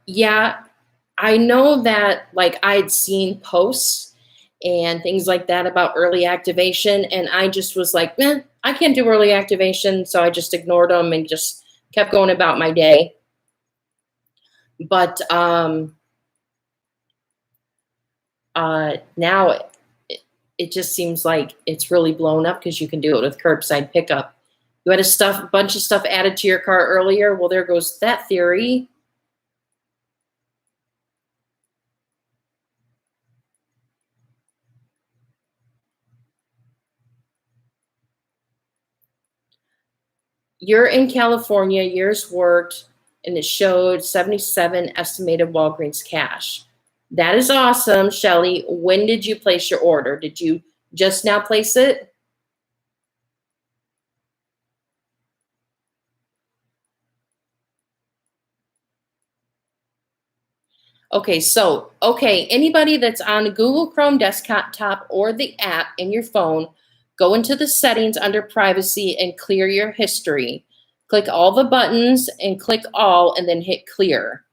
Yeah, I know that like I'd seen posts and things like that about early activation, and I just was like, I can't do early activation, so I just ignored them and just kept going about my day. But now it just seems like it's really blown up because you can do it with curbside pickup. You had a bunch of stuff added to your car earlier. Well, there goes that theory. You're in California, yours worked, and it showed 77 estimated Walgreens cash. That is awesome, Shelly. When did you place your order? Did you just now place it? Okay, anybody that's on Google Chrome desktop or the app in your phone, go into the settings under privacy and clear your history. Click all the buttons and click all and then hit clear.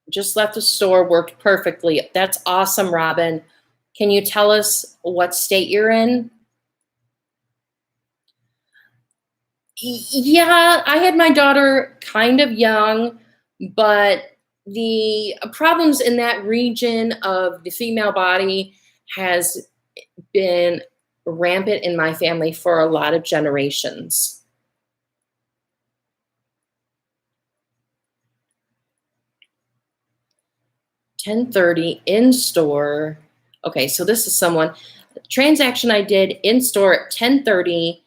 Just left the store, worked perfectly. That's awesome, Robin. Can you tell us what state you're in? Yeah, I had my daughter kind of young, but the problems in that region of the female body has been rampant in my family for a lot of generations. $10.30 in store. Okay, so this is someone transaction I did in store at $10.30.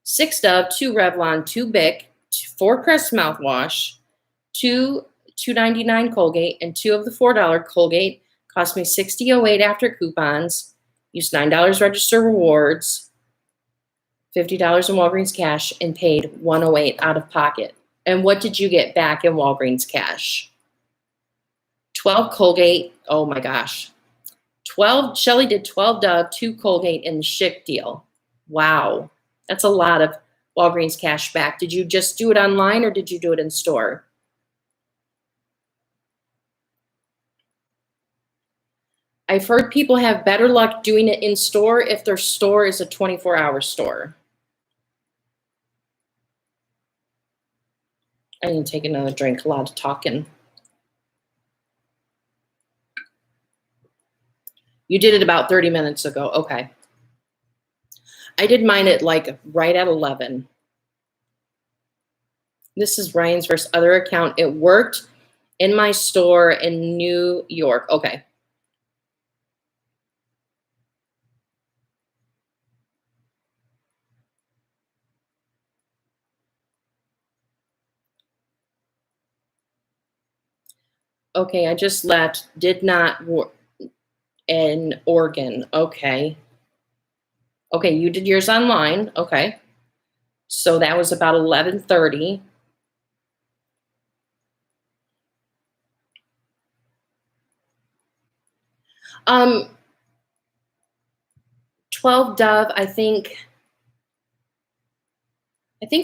6 Dove, 2 Revlon, 2 Bic, 4 Crest mouthwash, 2 $2.99 Colgate, and 2 of the $4 Colgate. Cost me $60.08 after coupons. Used $9 register rewards, $50 in Walgreens cash, and paid $108 out of pocket. And what did you get back in Walgreens cash? 12 Colgate. Oh my gosh. 12, Shelly did 12 Dove, 2 Colgate in the Schick deal. Wow. That's a lot of Walgreens cash back. Did you just do it online or did you do it in store? I've heard people have better luck doing it in store if their store is a 24-hour store. I need to take another drink. A lot of talking. You did it about 30 minutes ago. Okay. I did mine at like right at 11. This is Ryan's first other account. It worked in my store in New York. Okay. Okay, I just left. Did not work in Oregon. Okay. Okay, you did yours online. Okay. So that was about 11:30. Um 12 Dove, I think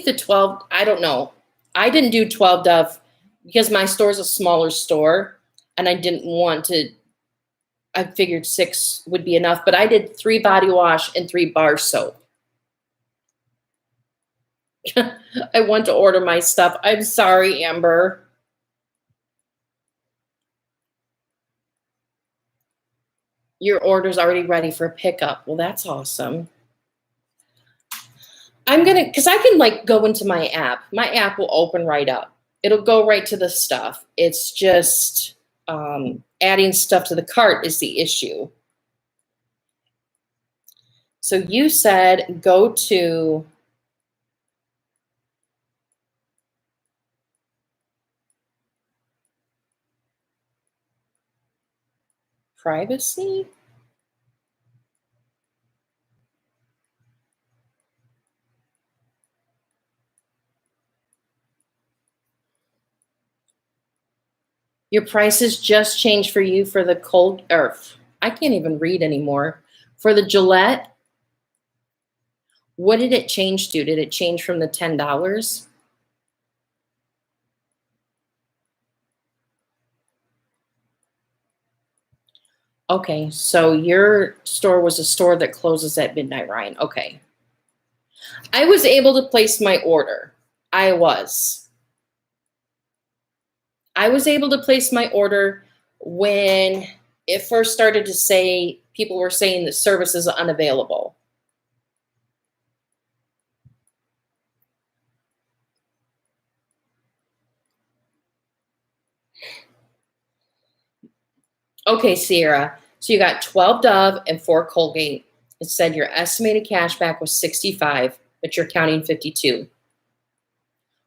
the 12, I don't know. I didn't do 12 Dove because my store is a smaller store and I didn't want to, I figured 6 would be enough, but I did 3 body wash and 3 bar soap. I want to order my stuff. I'm sorry, Amber. Your order's already ready for pickup. Well, that's awesome. Because I can like go into my app. My app will open right up. It'll go right to the stuff. It's just adding stuff to the cart is the issue. So you said go to privacy. Your prices just changed for you for the cold, or I can't even read anymore. For the Gillette, what did it change to? Did it change from the $10? Okay, so your store was a store that closes at midnight, Ryan. Okay. I was able to place my order. I was able to place my order when it first started to say, people were saying the service is unavailable. Okay, Sierra. So you got 12 Dove and 4 Colgate. It said your estimated cash back was 65, but you're counting 52.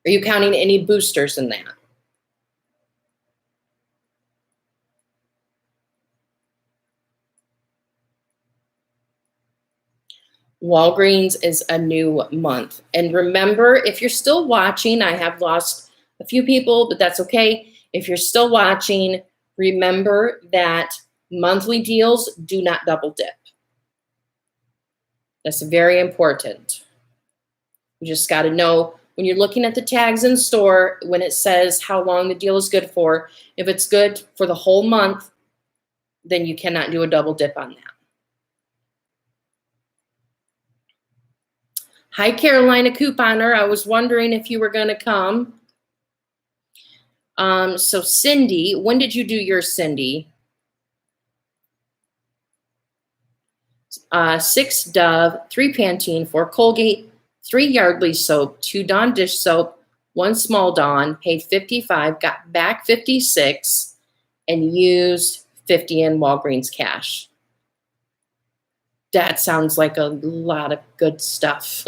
Are you counting any boosters in that? Walgreens is a new month. And remember, if you're still watching, I have lost a few people, but that's okay. If you're still watching, remember that monthly deals do not double dip. That's very important. You just got to know when you're looking at the tags in store, when it says how long the deal is good for, if it's good for the whole month, then you cannot do a double dip on that. Hi, Carolina Couponer. I was wondering if you were going to come. So Cindy, when did you do your Cindy? 6 Dove, 3 Pantene, 4 Colgate, 3 Yardley soap, 2 Dawn dish soap, 1 Small Dawn, paid 55, got back 56, and used 50 in Walgreens cash. That sounds like a lot of good stuff.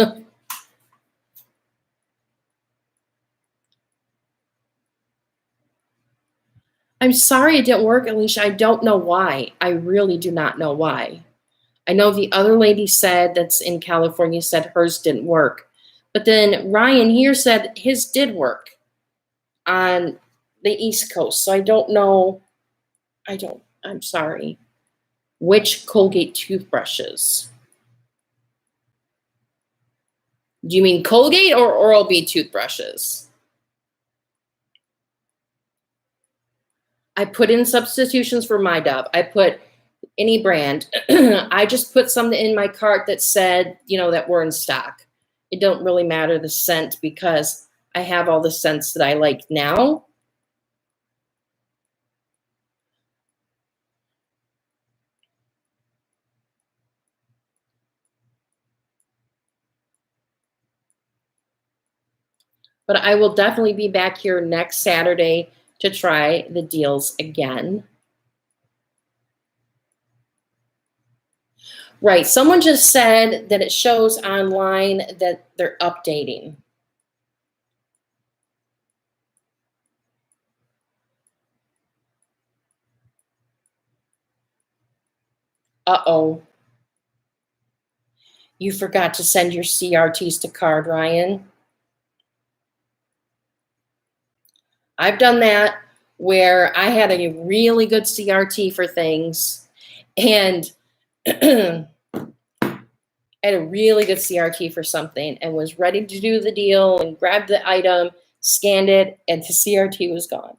I'm sorry it didn't work, Alicia. I don't know why. I really do not know why. I know the other lady said that's in California said hers didn't work. But then Ryan here said his did work on the East Coast. So I don't know. I'm sorry. Which Colgate toothbrushes? Do you mean Colgate or Oral-B toothbrushes? I put in substitutions for my Dove. I put any brand. I just put something in my cart that said, that we're in stock. It don't really matter the scent because I have all the scents that I like now. But I will definitely be back here next Saturday to try the deals again. Right. Someone just said that it shows online that they're updating. Uh-oh. You forgot to send your CRTs to card, Ryan. I've done that where I had a really good CRT for things and I had a really good CRT for something and was ready to do the deal and grabbed the item, scanned it, and the CRT was gone.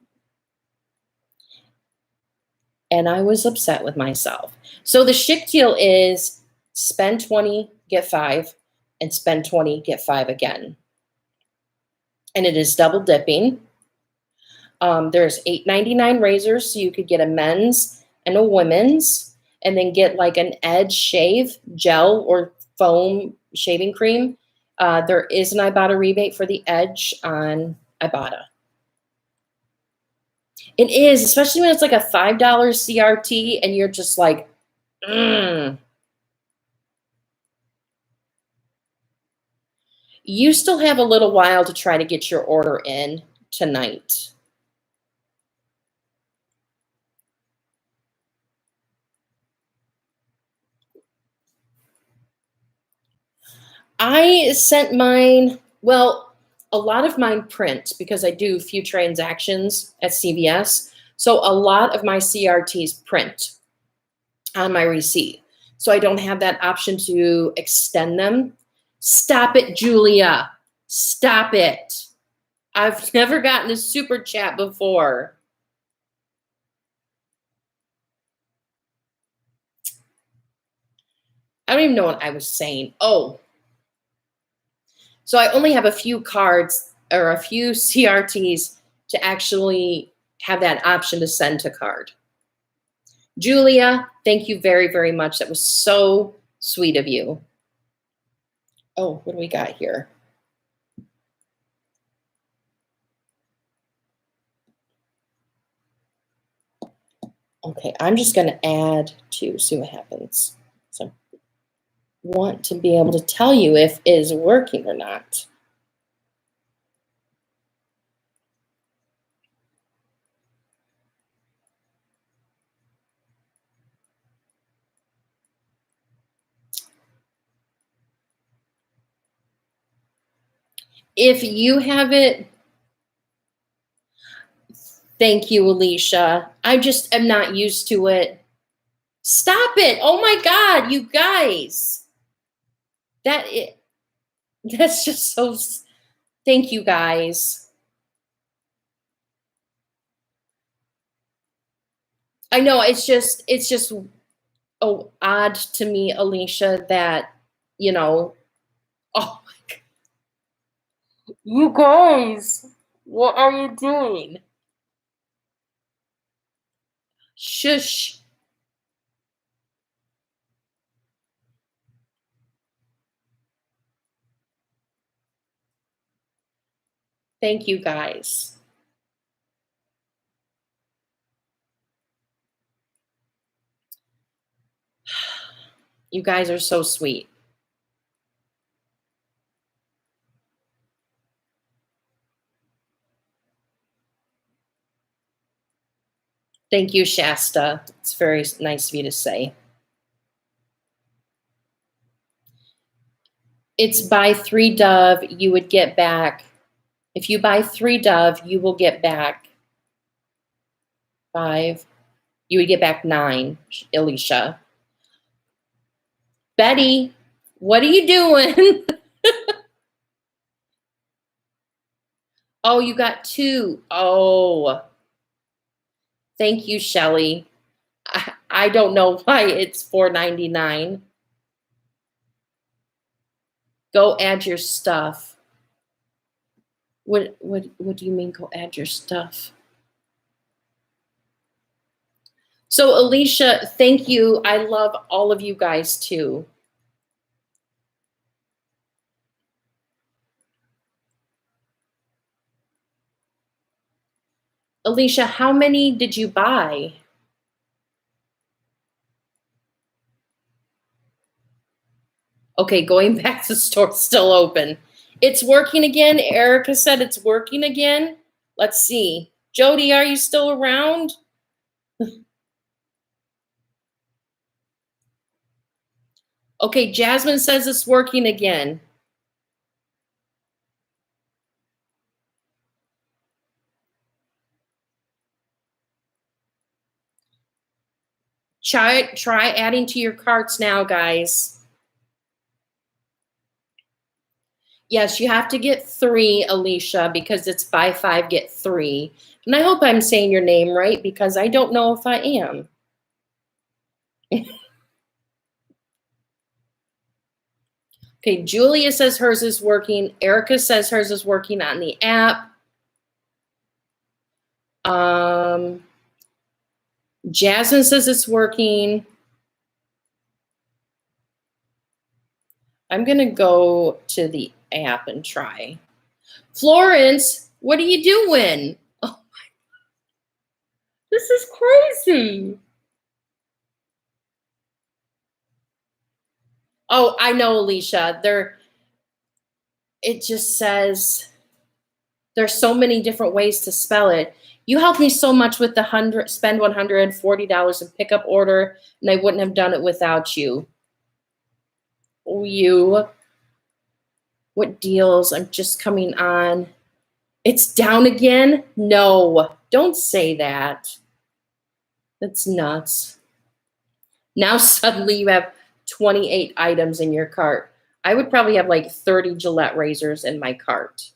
And I was upset with myself. So the Schick deal is spend 20, get 5, and spend 20, get 5 again. And it is double dipping. There's $8.99 razors, so you could get a men's and a women's. and then get like an Edge shave gel or foam shaving cream. There is an Ibotta rebate for the Edge on Ibotta. It is, especially when it's like a $5 CRT and you're just like, You still have a little while to try to get your order in tonight. I sent mine, well, a lot of mine print because I do few transactions at CVS. So a lot of my CRTs print on my receipt. So I don't have that option to extend them. Stop it, Julia. Stop it. I've never gotten a super chat before. I don't even know what I was saying. Oh. So I only have a few cards or a few CRTs to actually have that option to send to card. Julia, thank you very, very much. That was so sweet of you. Oh, what do we got here? Okay, I'm just going to add to see what happens. So I want to be able to tell you if it is working or not. If you have it, thank you, Alicia. I just am not used to it. Stop it. Oh my God, you guys. That's just so, thank you guys. I know it's just odd to me, Alicia, that, oh my God. You guys, what are you doing? Shush. Thank you guys. You guys are so sweet. Thank you, Shasta. It's very nice of you to say. It's buy 3 Dove, you would get back. If you buy 3 Dove, you will get back 5. You would get back 9, Alicia. Betty, what are you doing? Oh, you got 2. Oh. Thank you, Shelly. I don't know why it's $4.99. Go add your stuff. What do you mean go add your stuff? So Alicia, thank you. I love all of you guys too. Alicia, how many did you buy? Okay, going back to the store, still open. It's working again. Erica said it's working again. Let's see. Jody, are you still around? Okay, Jasmine says it's working again. Try adding to your carts now, guys. Yes, you have to get 3, Alicia, because it's buy 5, get 3. And I hope I'm saying your name right because I don't know if I am. Okay, Julia says hers is working. Erica says hers is working on the app. Jasmine says it's working. I'm going to go to the app and try. Florence, what are you doing? Oh, this is crazy. Oh, I know, Alicia. It just says there's so many different ways to spell it. You helped me so much with the spend $140 and pickup order, and I wouldn't have done it without you. Oh, you. What deals? I'm just coming on. It's down again? No, don't say that. That's nuts. Now suddenly you have 28 items in your cart. I would probably have like 30 Gillette razors in my cart.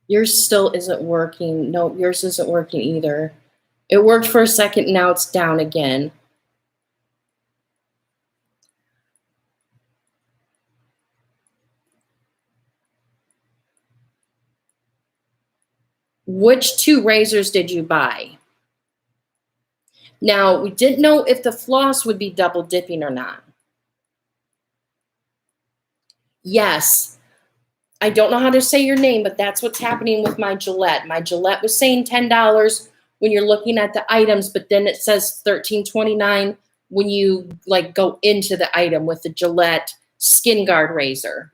Yours still isn't working. No, yours isn't working either. It worked for a second, now it's down again. Which 2 razors did you buy? Now, we didn't know if the floss would be double dipping or not. Yes. I don't know how to say your name, but that's what's happening with my Gillette. My Gillette was saying $10 when you're looking at the items, but then it says $13.29 when you like go into the item with the Gillette Skin Guard razor.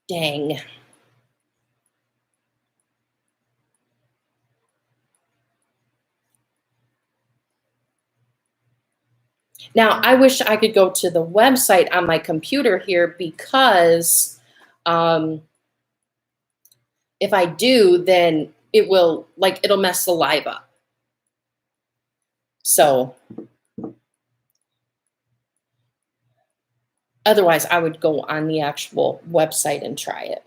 Dang. Now, I wish I could go to the website on my computer here because if I do, then it'll mess the live up. So otherwise, I would go on the actual website and try it.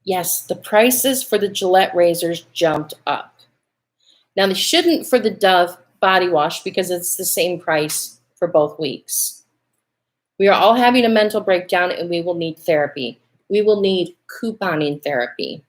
Yes, the prices for the Gillette razors jumped up. Now, they shouldn't for the Dove body wash because it's the same price for both weeks. We are all having a mental breakdown and we will need therapy. We will need couponing therapy.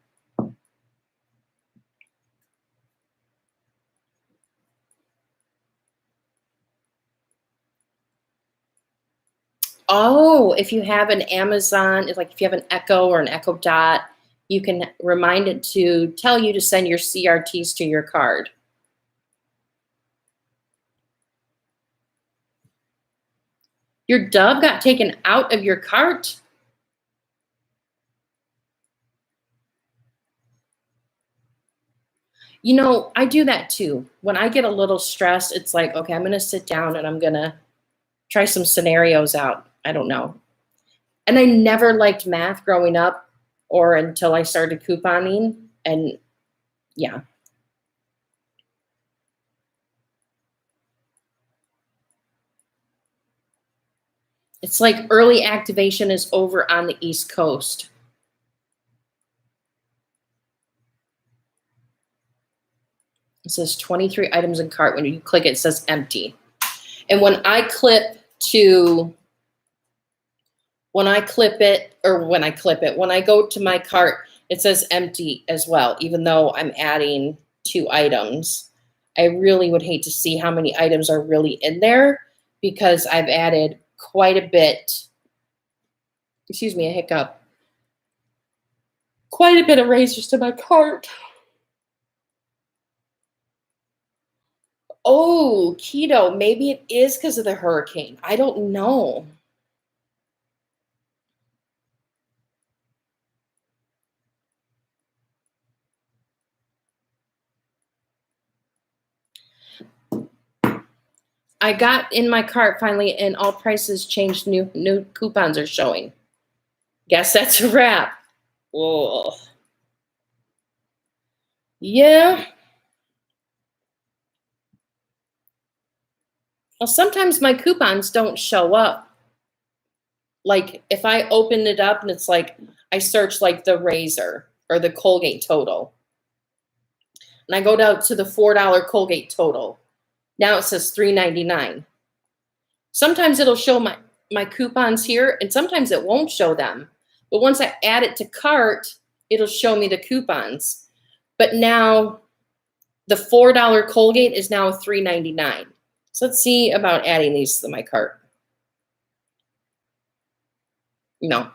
Oh, if you have an Amazon, like if you have an Echo or an Echo Dot, you can remind it to tell you to send your CRTs to your card. Your Dove got taken out of your cart? You know, I do that too. When I get a little stressed, it's like, okay, I'm going to sit down and I'm going to try some scenarios out. I don't know. And I never liked math growing up or until I started couponing. And yeah. It's like early activation is over on the East Coast. It says 23 items in cart. When you click it, it says empty. And when I clip when I go to my cart, it says empty as well, even though I'm adding 2 items. I really would hate to see how many items are really in there because I've added quite a bit. Excuse me, a hiccup. Quite a bit of razors to my cart. Oh, keto. Maybe it is because of the hurricane. I don't know. I got in my cart finally, and all prices changed. New coupons are showing. Guess that's a wrap. Whoa. Yeah. Well, sometimes my coupons don't show up. Like if I open it up and it's like I search like the razor or the Colgate total. and I go down to the $4 Colgate total. Now it says $3.99. Sometimes it'll show my coupons here, and sometimes it won't show them. But once I add it to cart, it'll show me the coupons. But now the $4 Colgate is now $3.99. So let's see about adding these to my cart. No.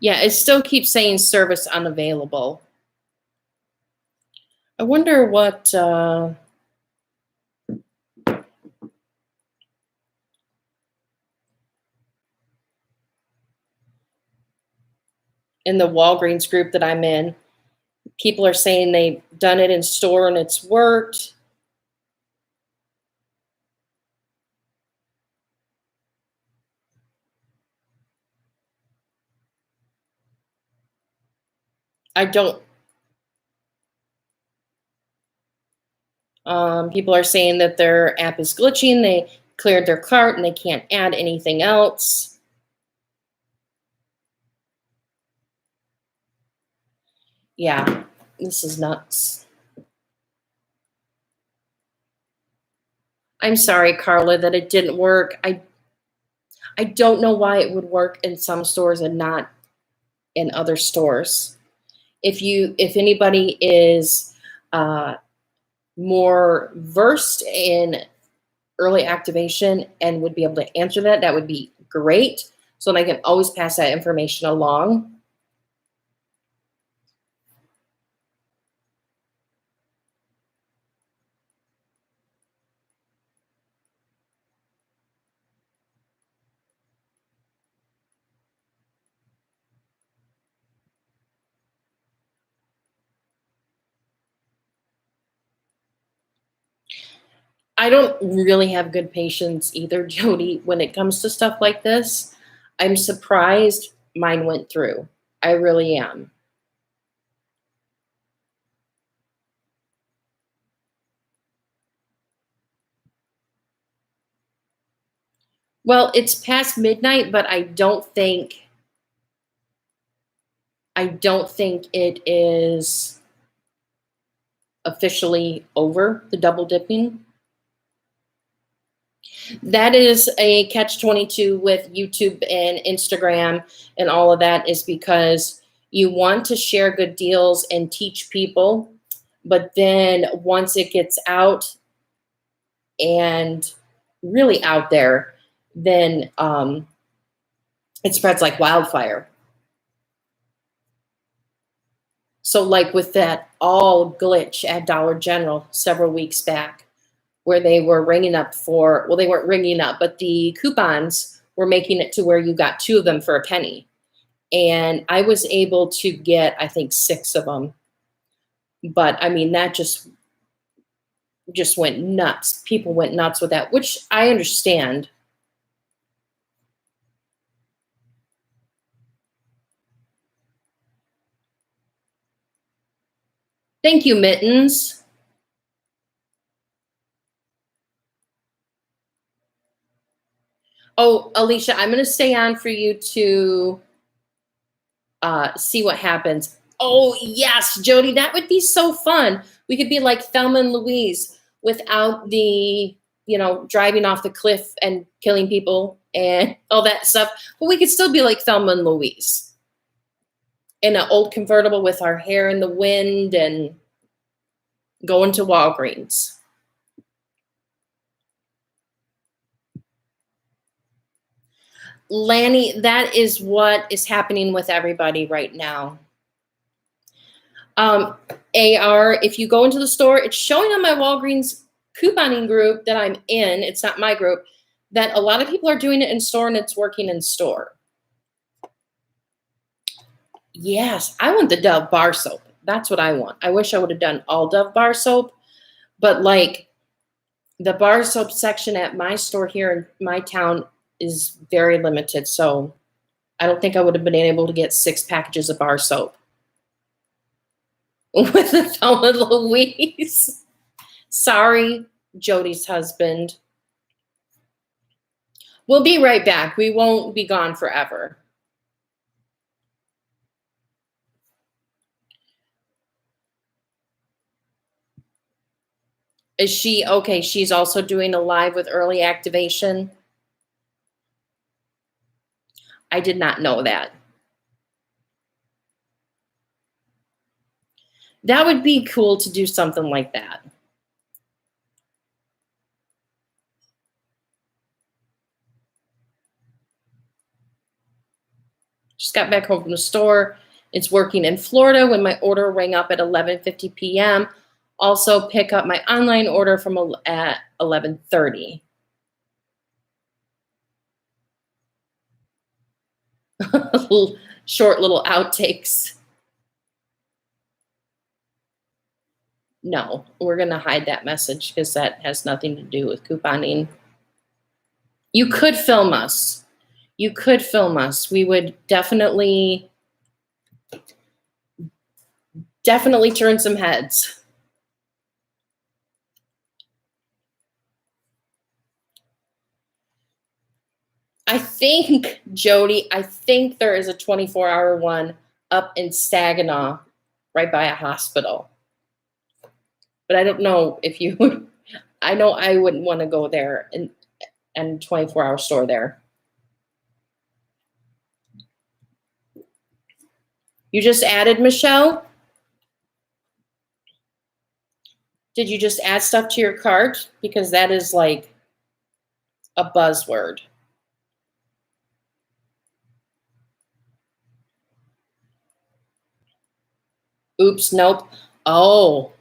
Yeah, it still keeps saying service unavailable. I wonder what, in the Walgreens group that I'm in, people are saying they've done it in store and it's worked. I don't, people are saying that their app is glitching. They cleared their cart and they can't add anything else. Yeah, this is nuts. I'm sorry, Carla, that it didn't work. I don't know why it would work in some stores and not in other stores. If anybody is more versed in early activation and would be able to answer that, that would be great. So that I can always pass that information along. I don't really have good patience either, Jody, when it comes to stuff like this. I'm surprised mine went through. I really am. Well, it's past midnight, but I don't think it is officially over, the double dipping. That is a catch-22 with YouTube and Instagram and all of that, is because you want to share good deals and teach people, but then once it gets out and really out there, then it spreads like wildfire. So like with that all glitch at Dollar General several weeks back, where they were ringing up for, well, they weren't ringing up, but the coupons were making it to where you got 2 of them for a penny. And I was able to get, I think, 6 of them. But I mean, that just went nuts. People went nuts with that, which I understand. Thank you, Mittens. Oh, Alicia, I'm going to stay on for you to see what happens. Oh, yes, Jody, that would be so fun. We could be like Thelma and Louise without the, driving off the cliff and killing people and all that stuff. But we could still be like Thelma and Louise in an old convertible with our hair in the wind and going to Walgreens. Lanny, that is what is happening with everybody right now. AR, if you go into the store, it's showing on my Walgreens couponing group that I'm in. It's not my group, that a lot of people are doing it in store and it's working in store. Yes, I want the Dove bar soap. That's what I want. I wish I would have done all Dove bar soap, but like the bar soap section at my store here in my town is very limited. So I don't think I would have been able to get 6 packages of bar soap. with a Thelma Louise. Sorry, Jody's husband. We'll be right back. We won't be gone forever. Is she okay? She's also doing a live with early activation. I did not know that. That would be cool to do something like that. Just got back home from the store. It's working in Florida when my order rang up at 11:50 p.m. Also pick up my online order from at 11:30. Short little outtakes. No, we're going to hide that message because that has nothing to do with couponing. You could film us. You could film us. We would definitely turn some heads. I think, Jody, there is a 24-hour one up in Saginaw, right by a hospital. But I don't know if you would. I know I wouldn't want to go there and 24-hour store there. You just added, Michelle? Did you just add stuff to your cart? Because that is like a buzzword. Oops, nope. Oh.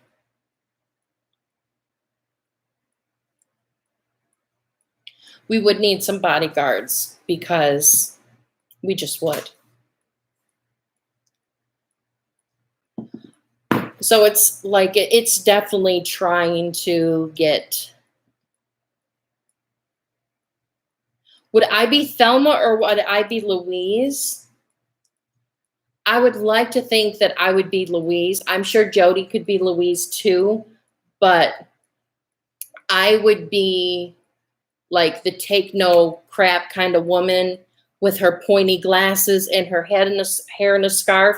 We would need some bodyguards because we just would. So it's like, it's definitely trying to get. Would I be Thelma or would I be Louise? I would like to think that I would be Louise. I'm sure Jody could be Louise too, but I would be like the take no crap kind of woman with her pointy glasses and her hair in a scarf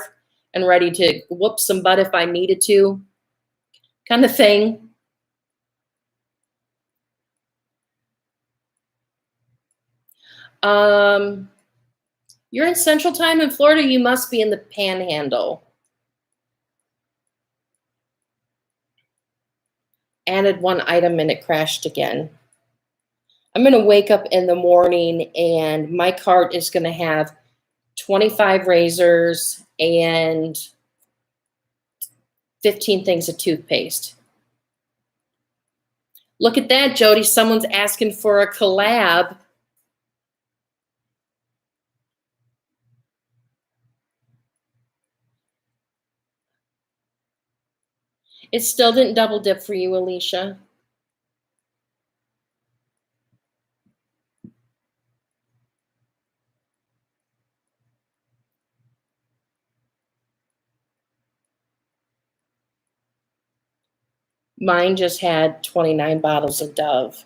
and ready to whoop some butt if I needed to, kind of thing. You're in Central Time in Florida. You must be in the Panhandle. Added one item and it crashed again. I'm going to wake up in the morning and my cart is going to have 25 razors and 15 things of toothpaste. Look at that, Jody. Someone's asking for a collab. It still didn't double dip for you, Alicia. Mine just had 29 bottles of Dove.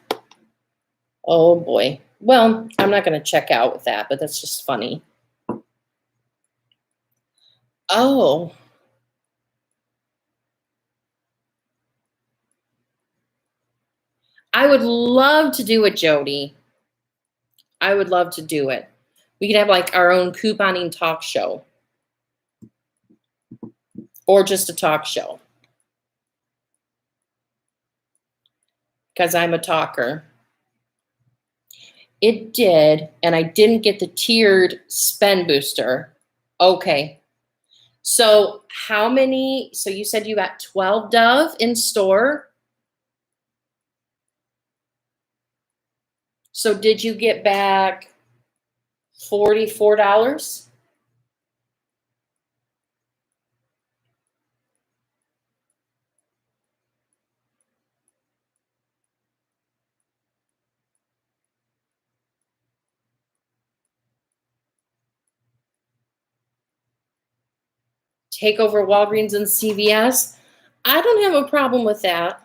Oh boy. Well, I'm not going to check out with that, but that's just funny. Oh. I would love to do it, Jody. I would love to do it. We could have like our own couponing talk show. Or just a talk show. Because I'm a talker. It did, and I didn't get the tiered spend booster. Okay. So how many, so you said you got 12 Dove in store? So did you get back $44? take over Walgreens and CVS. I don't have a problem with that.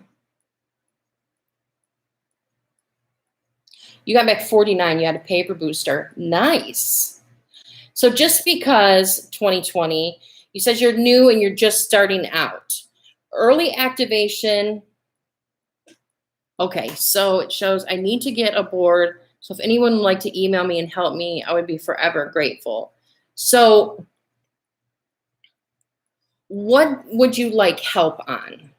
You got back 49. You had a paper booster. Nice. So just because 2020, you said you're new and you're just starting out. Early activation. Okay, so it shows I need to get a board. So if anyone would like to email me and help me, I would be forever grateful. So what would you like help on?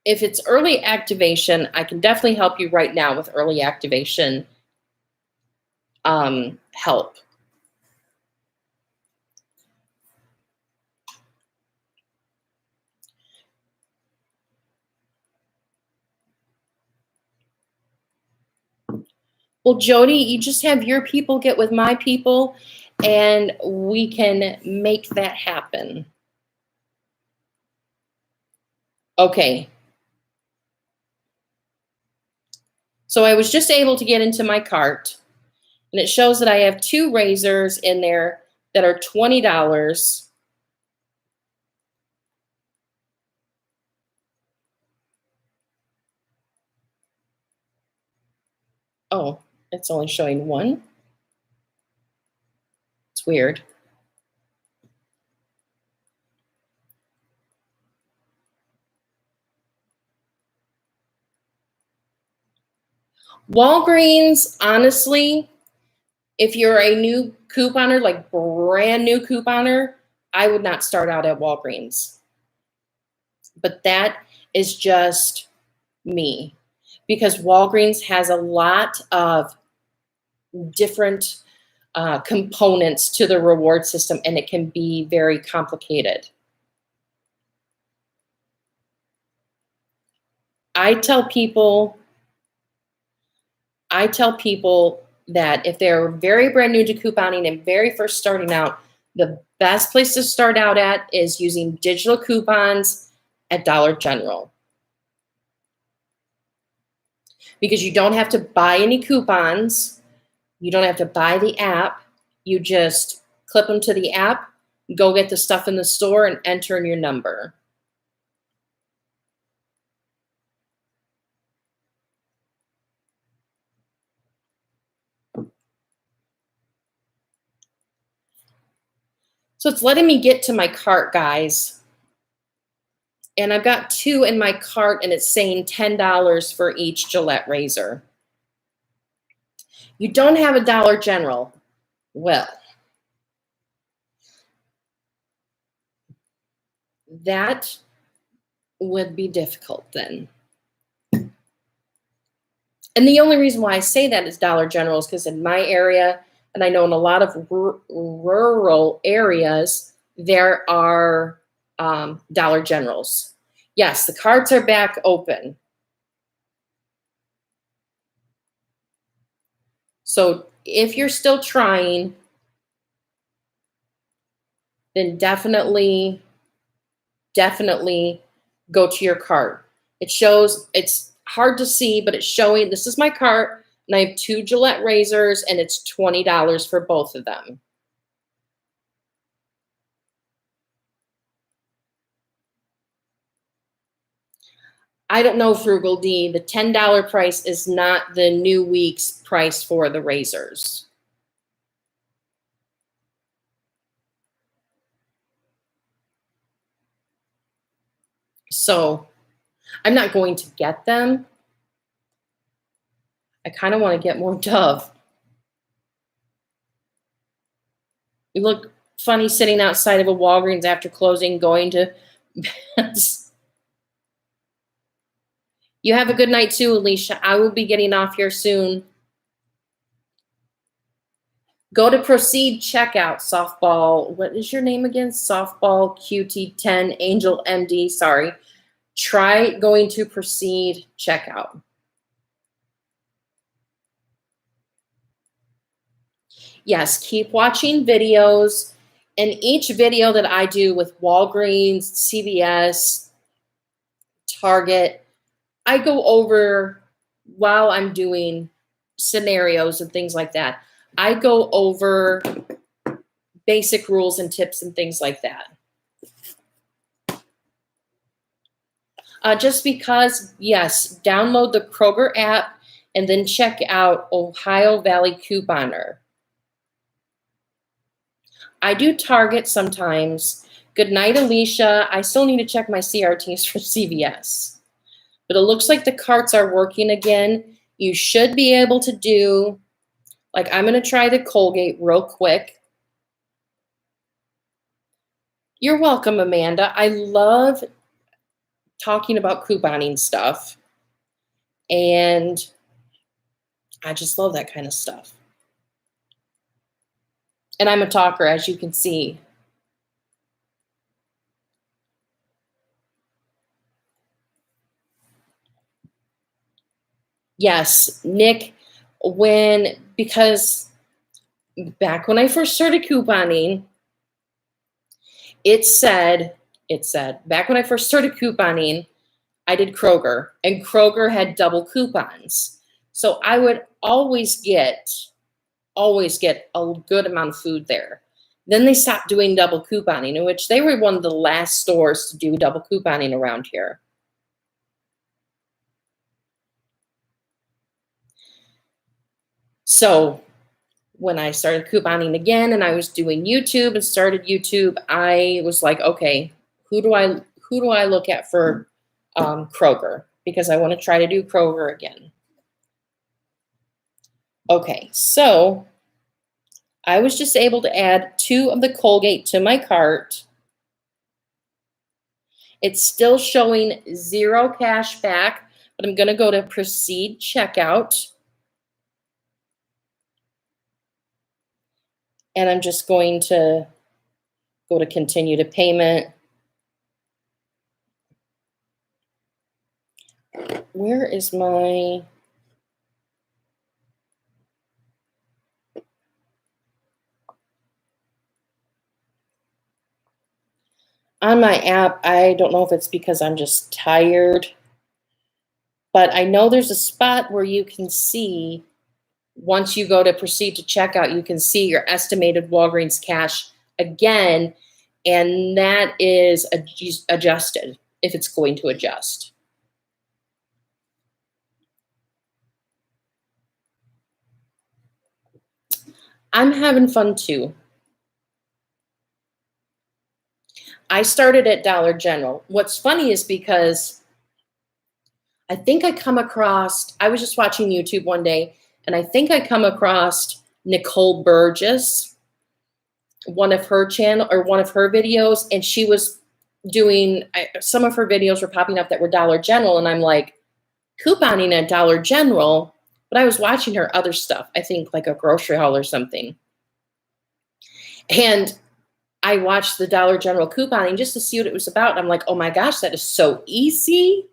If it's early activation, I can definitely help you right now with early activation help. Well, Jody, you just have your people get with my people, and we can make that happen. Okay. So I was just able to get into my cart, and it shows that I have 2 razors in there that are $20. Oh, it's only showing 1. It's weird. Walgreens, honestly, if you're a new couponer, like brand new couponer, I would not start out at Walgreens. But that is just me, because Walgreens has a lot of different components to the reward system, and it can be very complicated. I tell people that if they're very brand new to couponing and very first starting out, the best place to start out at is using digital coupons at Dollar General. Because you don't have to buy any coupons. You don't have to buy the app. You just clip them to the app, go get the stuff in the store, and enter in your number. So it's letting me get to my cart, guys. And I've got 2 in my cart, and it's saying $10 for each Gillette razor. You don't have a Dollar General. Well, that would be difficult then. And the only reason why I say that is Dollar General is because in my area, and I know in a lot of rural areas, there are Dollar Generals. Yes, the carts are back open. So if you're still trying, then definitely go to your cart. It shows, it's hard to see, but it's showing, this is my cart, and I have 2 Gillette razors, and it's $20 for both of them. I don't know, Frugal D, the $10 price is not the new week's price for the razors. So I'm not going to get them. I kind of want to get more Dove. You look funny sitting outside of a Walgreens after closing, going to You have a good night too, Alicia. I will be getting off here soon. Go to proceed checkout, softball. What is your name again? Softball QT10 Angel MD. Sorry. Try going to proceed checkout. Yes, keep watching videos. And each video that I do with Walgreens, CVS, Target, I go over while I'm doing scenarios and things like that. I go over basic rules and tips and things like that. Just because, yes, download the Kroger app and then check out Ohio Valley Couponer. I do Target sometimes. Good night, Alicia. I still need to check my CRTs for CVS. But it looks like the carts are working again. You should be able to do, like, I'm going to try the Colgate real quick. You're welcome, Amanda. I love talking about couponing stuff. And I just love that kind of stuff. And I'm a talker, as you can see. Yes, Nick, because back when I first started couponing, it said, back when I first started couponing, I did Kroger, and Kroger had double coupons. So I would always get a good amount of food there. Then they stopped doing double couponing, in which they were one of the last stores to do double couponing around here. So when I started couponing again and I was doing YouTube and started YouTube, I was like, okay, who do I look at for Kroger? Because I want to try to do Kroger again. Okay, so I was just able to add 2 of the Colgate to my cart. It's still showing 0 cash back, but I'm going to go to proceed checkout. And I'm just going to go to continue to payment. Where is my... On my app, I don't know if it's because I'm just tired, but I know there's a spot where you can see, once you go to proceed to checkout, you can see your estimated Walgreens cash again, and that is adjusted if it's going to adjust. I'm having fun too. I started at Dollar General. What's funny is because I think I was just watching YouTube one day, and I think I come across Nicole Burgess, one of her videos, and she was doing, some of her videos were popping up that were Dollar General, and I'm like, couponing at Dollar General, but I was watching her other stuff, I think like a grocery haul or something. And I watched the Dollar General couponing just to see what it was about. And I'm like, oh my gosh, that is so easy.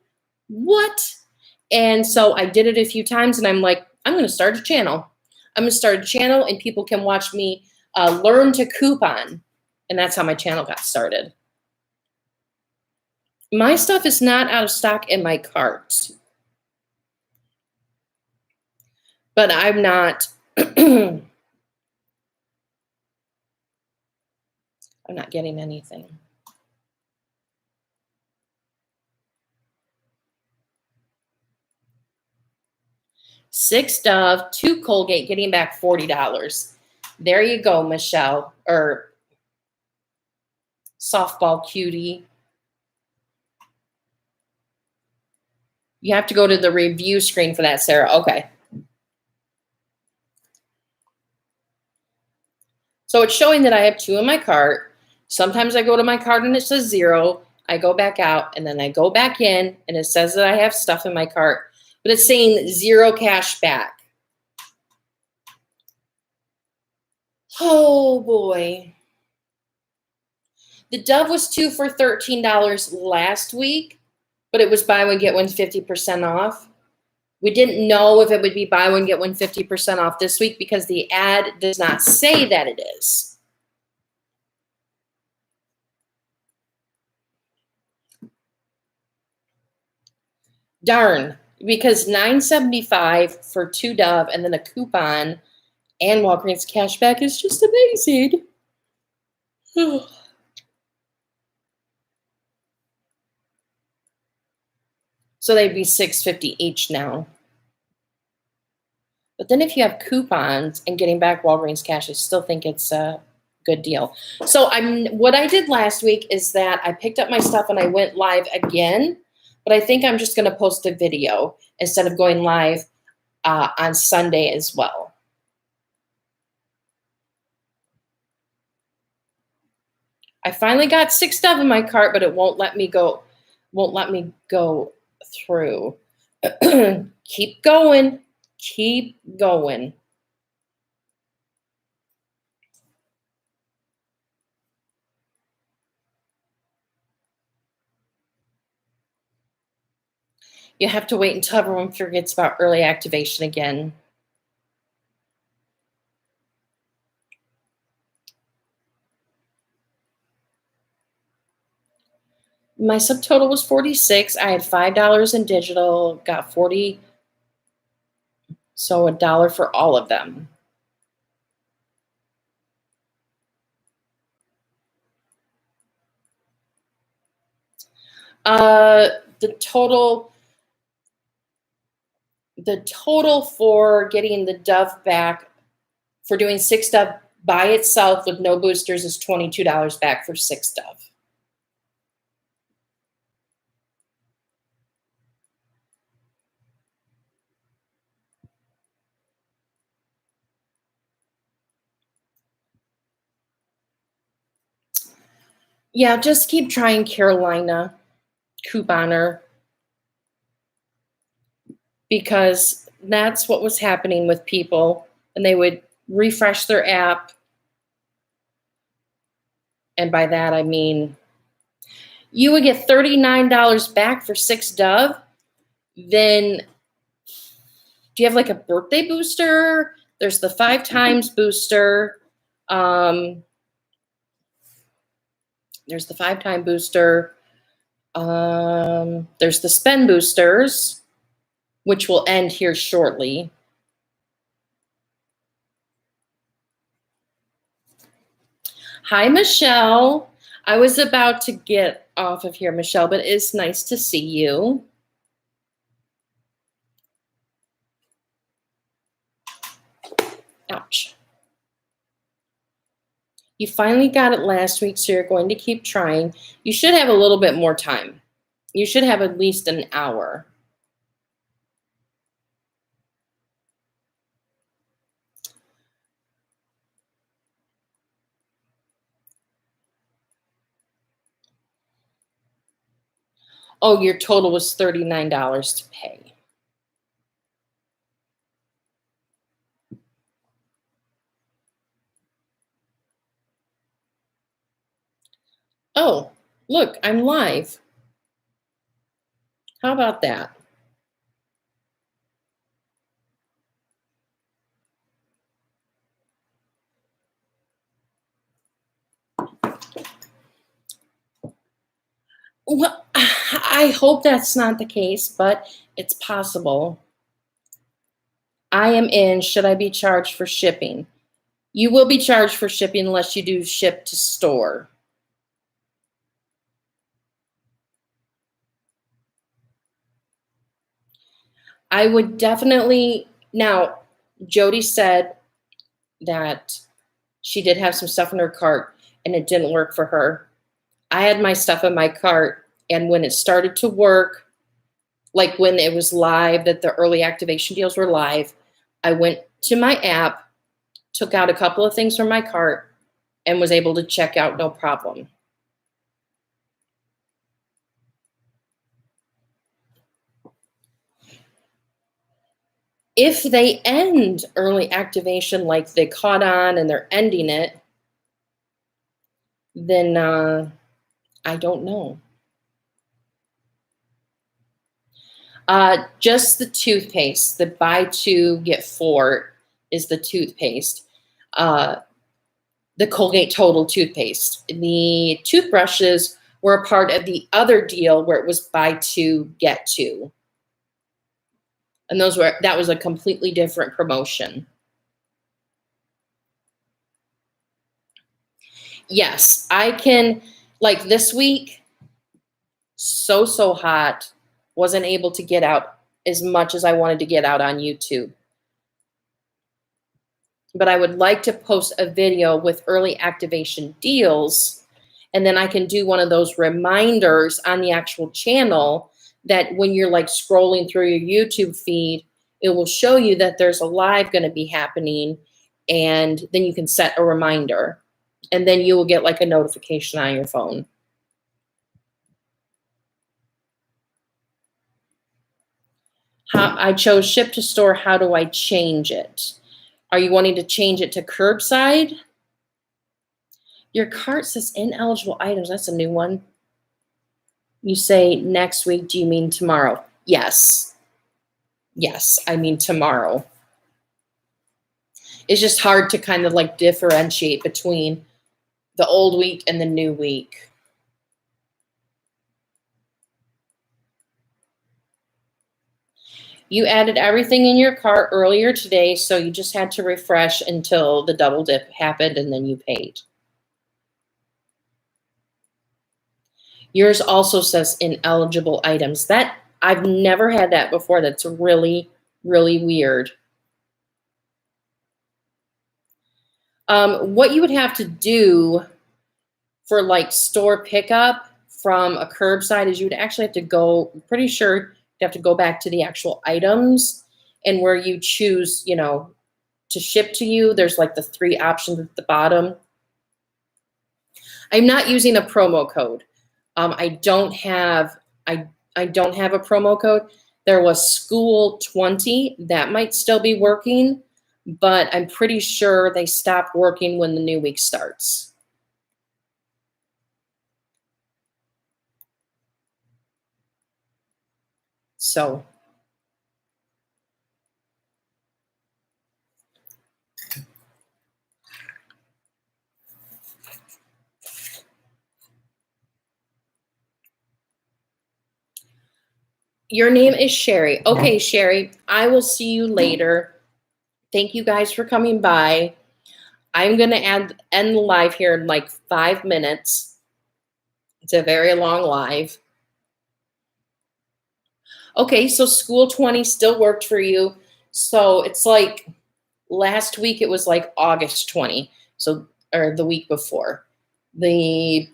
What? And so I did it a few times, and I'm like, I'm going to start a channel. I'm going to start a channel, and people can watch me learn to coupon. And that's how my channel got started. My stuff is not out of stock in my cart. But I'm not, I'm not getting anything. $6 Dove, 2 Colgate, getting back $40. There you go, Michelle, or softball cutie. You have to go to the review screen for that, Sarah. Okay. So it's showing that I have 2 in my cart. Sometimes I go to my cart and it says 0. I go back out, and then I go back in, and it says that I have stuff in my cart. But it's saying 0 cash back. Oh, boy. The Dove was 2 for $13 last week, but it was buy one, get one 50% off. We didn't know if it would be buy one, get one 50% off this week because the ad does not say that it is. Darn, because $9.75 for 2 Dove and then a coupon and Walgreens cashback is just amazing. So they'd be $6.50 each now. But then if you have coupons and getting back Walgreens cash, I still think it's a good deal. So what I did last week is that I picked up my stuff and I went live again, but I think I'm just going to post a video instead of going live on Sunday as well. I finally got 6 Dove in my cart, but it won't let me go. Won't let me go through. Keep going. Keep going. You have to wait until everyone forgets about early activation again. My subtotal was 46. I had $5 in digital, got 40, so $1 for all of them. The total for getting the Dove back for doing 6 Dove by itself with no boosters is $22 back for 6 Dove. Yeah, just keep trying Carolina couponer, because that's what was happening with people, and they would refresh their app. And by that, I mean, you would get $39 back for 6 Dove. Then, do you have like a birthday booster? There's the 5 times booster. There's the 5-time booster. There's the spend boosters, which will end here shortly. Hi, Michelle. I was about to get off of here, Michelle, but it's nice to see you. Ouch. You finally got it last week, so you're going to keep trying. You should have a little bit more time. You should have at least an hour. Oh, your total was $39 to pay. Oh, look, I'm live. How about that? Well, I hope that's not the case, but it's possible. I am in. Should I be charged for shipping? You will be charged for shipping unless you do ship to store. I would definitely, now, Jody said that she did have some stuff in her cart and it didn't work for her. I had my stuff in my cart, and when it started to work, like when it was live, that the early activation deals were live, I went to my app, took out a couple of things from my cart, and was able to check out no problem. If they end early activation like they caught on and they're ending it, then I don't know. Just the toothpaste, the buy 2, get 4 is the toothpaste. The Colgate Total toothpaste. The toothbrushes were a part of the other deal where it was buy 2, get 2. And that was a completely different promotion. Yes, I can, like this week, so hot, wasn't able to get out as much as I wanted to get out on YouTube. But I would like to post a video with early activation deals, and then I can do one of those reminders on the actual channel that when you're like scrolling through your YouTube feed, it will show you that there's a live going to be happening, and then you can set a reminder, and then you will get like a notification on your phone. I chose ship to store. How do I change it? Are you wanting to change it to curbside? Your cart says ineligible items. That's a new one. You say next week. Do you mean tomorrow? Yes. Yes, I mean tomorrow. It's just hard to kind of like differentiate between the old week and the new week. You added everything in your cart earlier today, so you just had to refresh until the double dip happened and then you paid. Yours also says ineligible items. That I've never had that before. That's really, really weird. What you would have to do for like store pickup from a curbside is you would actually have to go, I'm pretty sure you have to go back to the actual items, and where you choose, you know, to ship to you, there's like the 3 options at the bottom. I'm not using a promo code. I don't have a promo code. There was School 20 that might still be working, but I'm pretty sure they stopped working when the new week starts. So your name is Sherry. Okay, Sherry, I will see you later. Thank you guys for coming by. I'm going to end the live here in like 5 minutes. It's a very long live. Okay, so School 20 still worked for you. So it's like last week it was like August 20. So, or the week before. The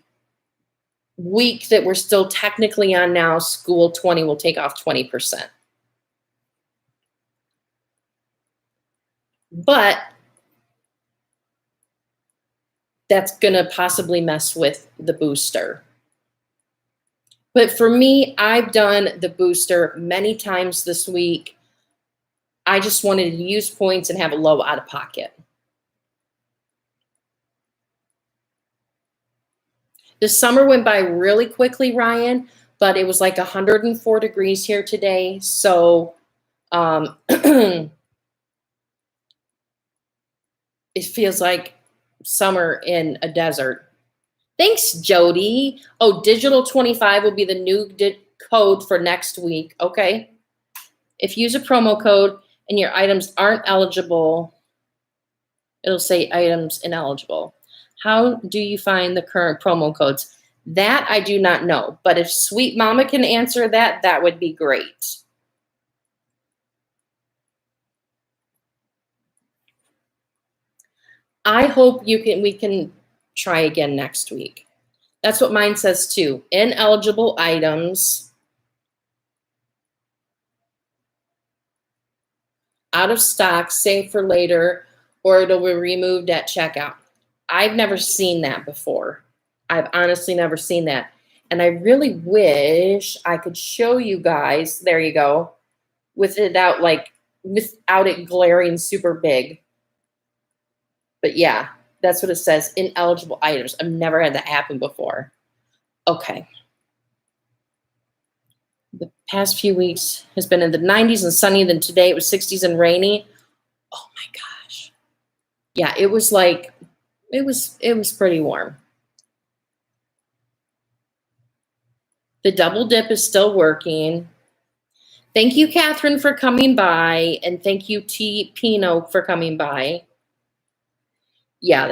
week that we're still technically on now, School 20 will take off 20%. But that's going to possibly mess with the booster. But for me, I've done the booster many times this week. I just wanted to use points and have a low out of pocket. The summer went by really quickly, Ryan, but it was like 104 degrees here today. So it feels like summer in a desert. Thanks, Jody. Oh, digital 25 will be the new code for next week. Okay. If you use a promo code and your items aren't eligible, it'll say items ineligible. How do you find the current promo codes? That I do not know, but if Sweet Mama can answer that, that would be great. I hope we can try again next week. That's what mine says too. Ineligible items. Out of stock, save for later, or it'll be removed at checkout. I've never seen that before. I've honestly never seen that. And I really wish I could show you guys, there you go, without it glaring super big. But yeah, that's what it says, ineligible items. I've never had that happen before. Okay. The past few weeks has been in the 90s and sunny. Then today it was 60s and rainy. Oh my gosh. Yeah, it was like, it was pretty warm. The double dip is still working. Thank you, Catherine, for coming by. And thank you, T. Pino, for coming by. Yeah,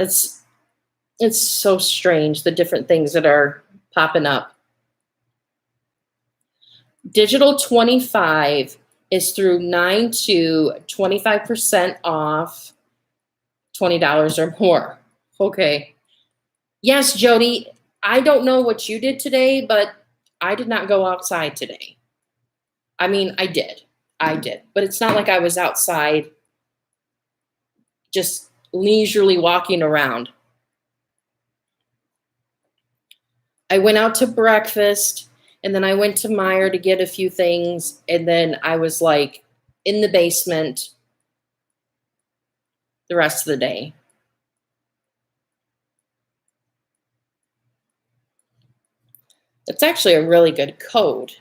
It's so strange, the different things that are popping up. Digital 25 is through 9/2, 25% off, $20 or more. Okay. Yes, Jody, I don't know what you did today, but I did not go outside today. I mean, I did. But it's not like I was outside just leisurely walking around. I went out to breakfast, and then I went to Meijer to get a few things, and then I was like in the basement the rest of the day. It's actually a really good code.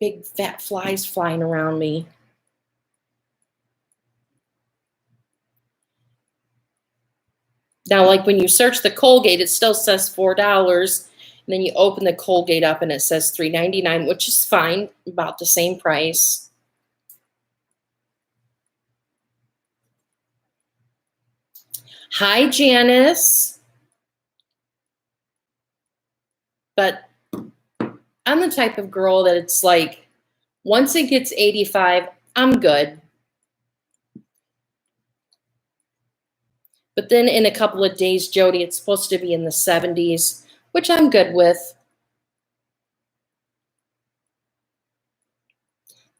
Big fat flies flying around me. Now, like when you search the Colgate, it still says $4. And then you open the Colgate up and it says $3.99, which is fine, about the same price. Hi, Janice. But I'm the type of girl that it's like, once it gets 85, I'm good. But then in a couple of days, Jody, it's supposed to be in the 70s, which I'm good with.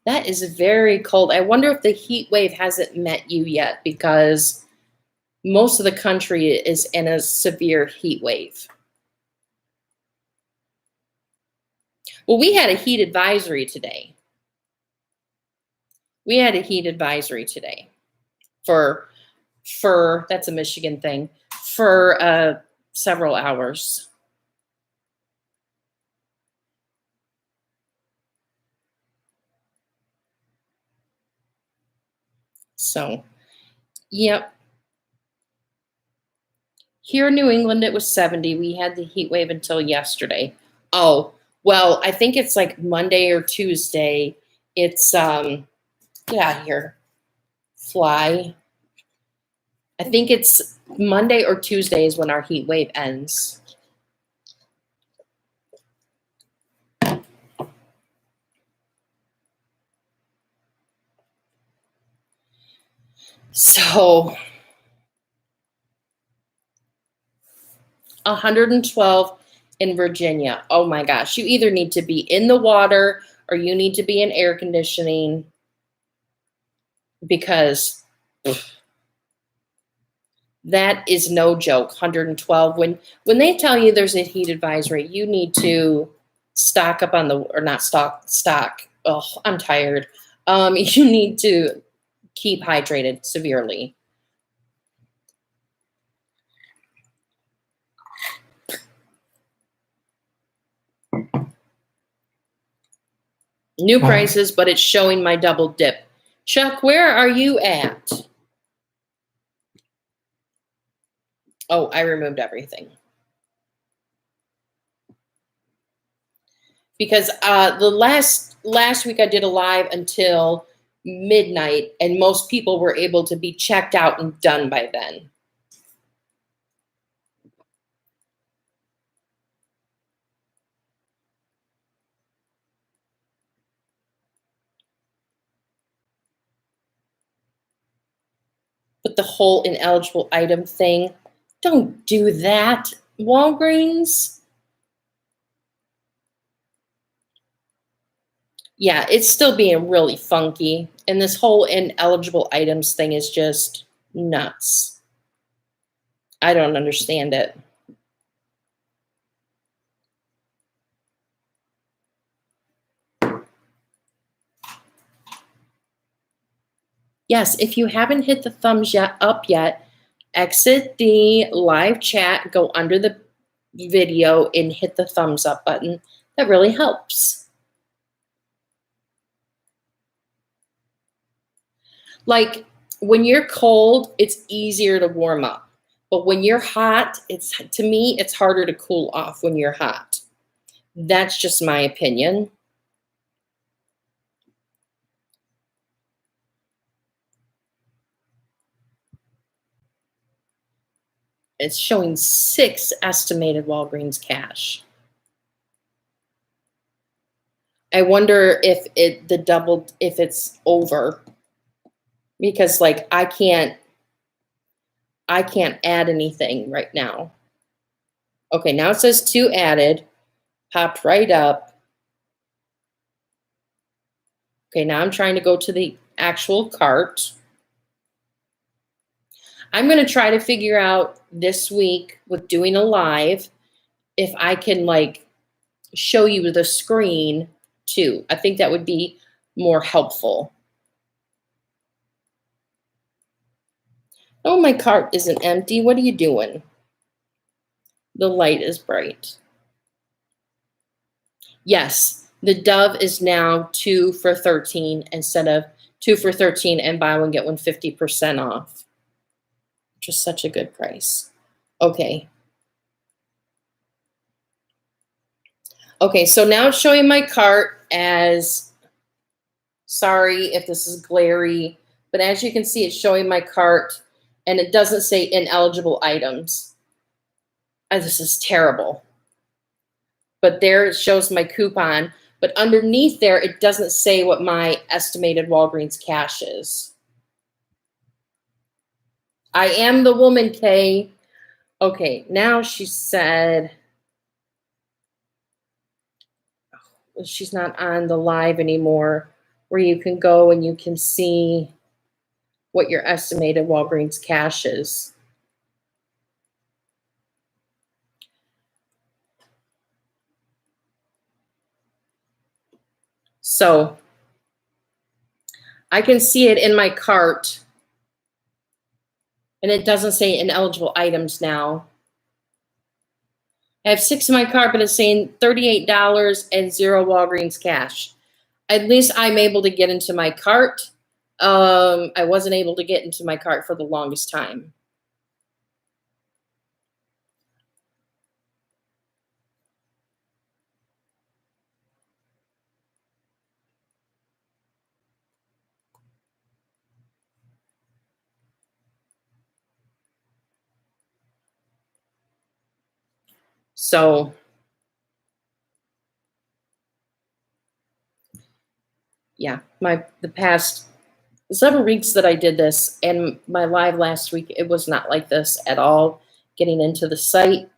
That is very cold. I wonder if the heat wave hasn't met you yet, because most of the country is in a severe heat wave. Well, we had a heat advisory today. For that's a Michigan thing, for several hours. So, yep. Here in New England, it was 70. We had the heat wave until yesterday. Oh, well, I think it's like Monday or Tuesday. It's, get out of here, fly. I think it's Monday or Tuesday is when our heat wave ends. So 112 in Virginia. Oh my gosh. You either need to be in the water or you need to be in air conditioning, because that is no joke. 112. When they tell you there's a heat advisory, you need to stock up on the, or not stock. Oh, I'm tired. You need to keep hydrated severely. New prices, but it's showing my double dip. Chuck, where are you at? Oh, I removed everything. Because the last week I did a live until midnight, and most people were able to be checked out and done by then. But the whole ineligible item thing, don't do that, Walgreens. Yeah, it's still being really funky. And this whole ineligible items thing is just nuts. I don't understand it. Yes, if you haven't hit the thumbs up yet, exit the live chat, go under the video and hit the thumbs up button. That really helps. Like when you're cold, it's easier to warm up. But when you're hot, to me, it's harder to cool off when you're hot. That's just my opinion. It's showing 6 estimated Walgreens cash. I wonder if if it's over, because like I can't add anything right now. Okay, now it says 2 added, popped right up. Okay, now I'm trying to go to the actual cart. I'm going to try to figure out this week with doing a live if I can like show you the screen too. I think that would be more helpful. Oh, my cart isn't empty. What are you doing? The light is bright. Yes, the Dove is now 2 for $13 instead of 2 for $13 and buy one get one 50% off, which is such a good price. Okay. Okay, so now it's showing my cart as, sorry if this is glary, but as you can see, it's showing my cart and it doesn't say ineligible items. This is terrible. But there it shows my coupon, but underneath there, it doesn't say what my estimated Walgreens cash is. I am the woman, Kay. Okay, now she said, she's not on the live anymore, where you can go and you can see what your estimated Walgreens cash is. So I can see it in my cart, and it doesn't say ineligible items now. I have 6 in my cart, but it's saying $38 and 0 Walgreens cash. At least I'm able to get into my cart. I wasn't able to get into my cart for the longest time. So yeah, the past several weeks that I did this and my live last week, it was not like this at all. Getting into the site.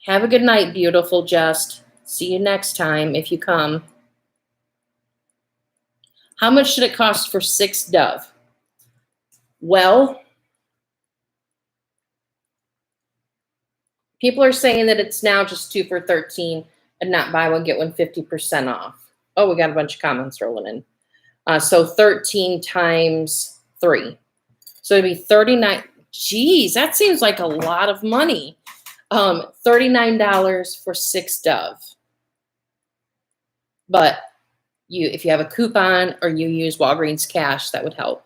Have a good night, beautiful Just. See you next time if you come. How much should it cost for 6 Dove? Well, people are saying that it's now just 2 for $13 and not buy one, get one 50% off. Oh, we got a bunch of comments rolling in. So 13 times 3. So it'd be 39. Geez, that seems like a lot of money. $39 for 6 Dove. But if you have a coupon or you use Walgreens cash, that would help.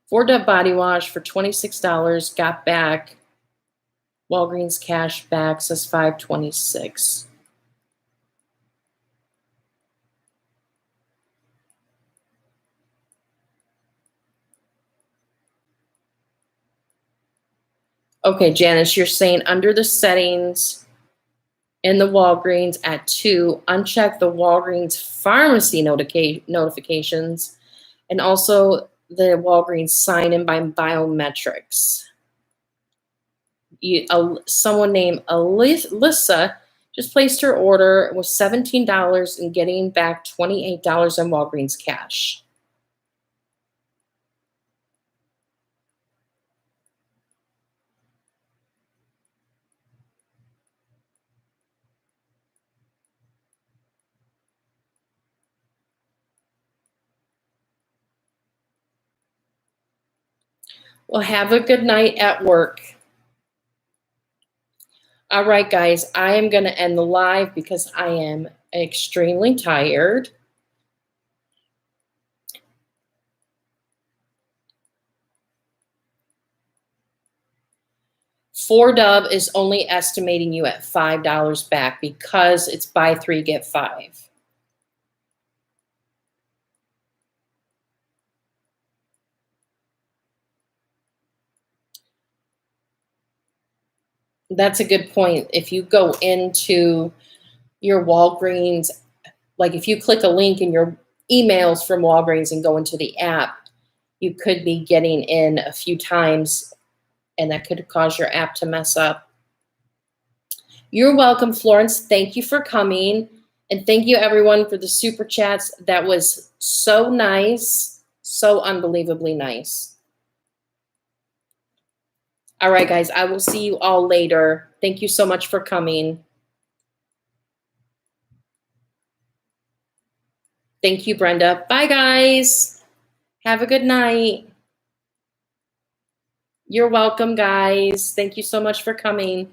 For Dove body wash for $26, got back Walgreens cash back, says $5.26. Okay, Janice, you're saying under the settings in the Walgreens at 2, uncheck the Walgreens pharmacy notifications and also the Walgreens sign-in by biometrics. Someone named Alyssa just placed her order with $17 and getting back $28 on Walgreens cash. Well, have a good night at work. All right, guys, I am going to end the live because I am extremely tired. For Dove is only estimating you at $5 back because it's buy 3, get 5. That's a good point. If you go into your Walgreens, like if you click a link in your emails from Walgreens and go into the app, you could be getting in a few times and that could cause your app to mess up. You're welcome, Florence. Thank you for coming. And thank you, everyone, for the super chats. That was so nice, so unbelievably nice. All right, guys, I will see you all later. Thank you so much for coming. Thank you, Brenda. Bye, guys. Have a good night. You're welcome, guys. Thank you so much for coming.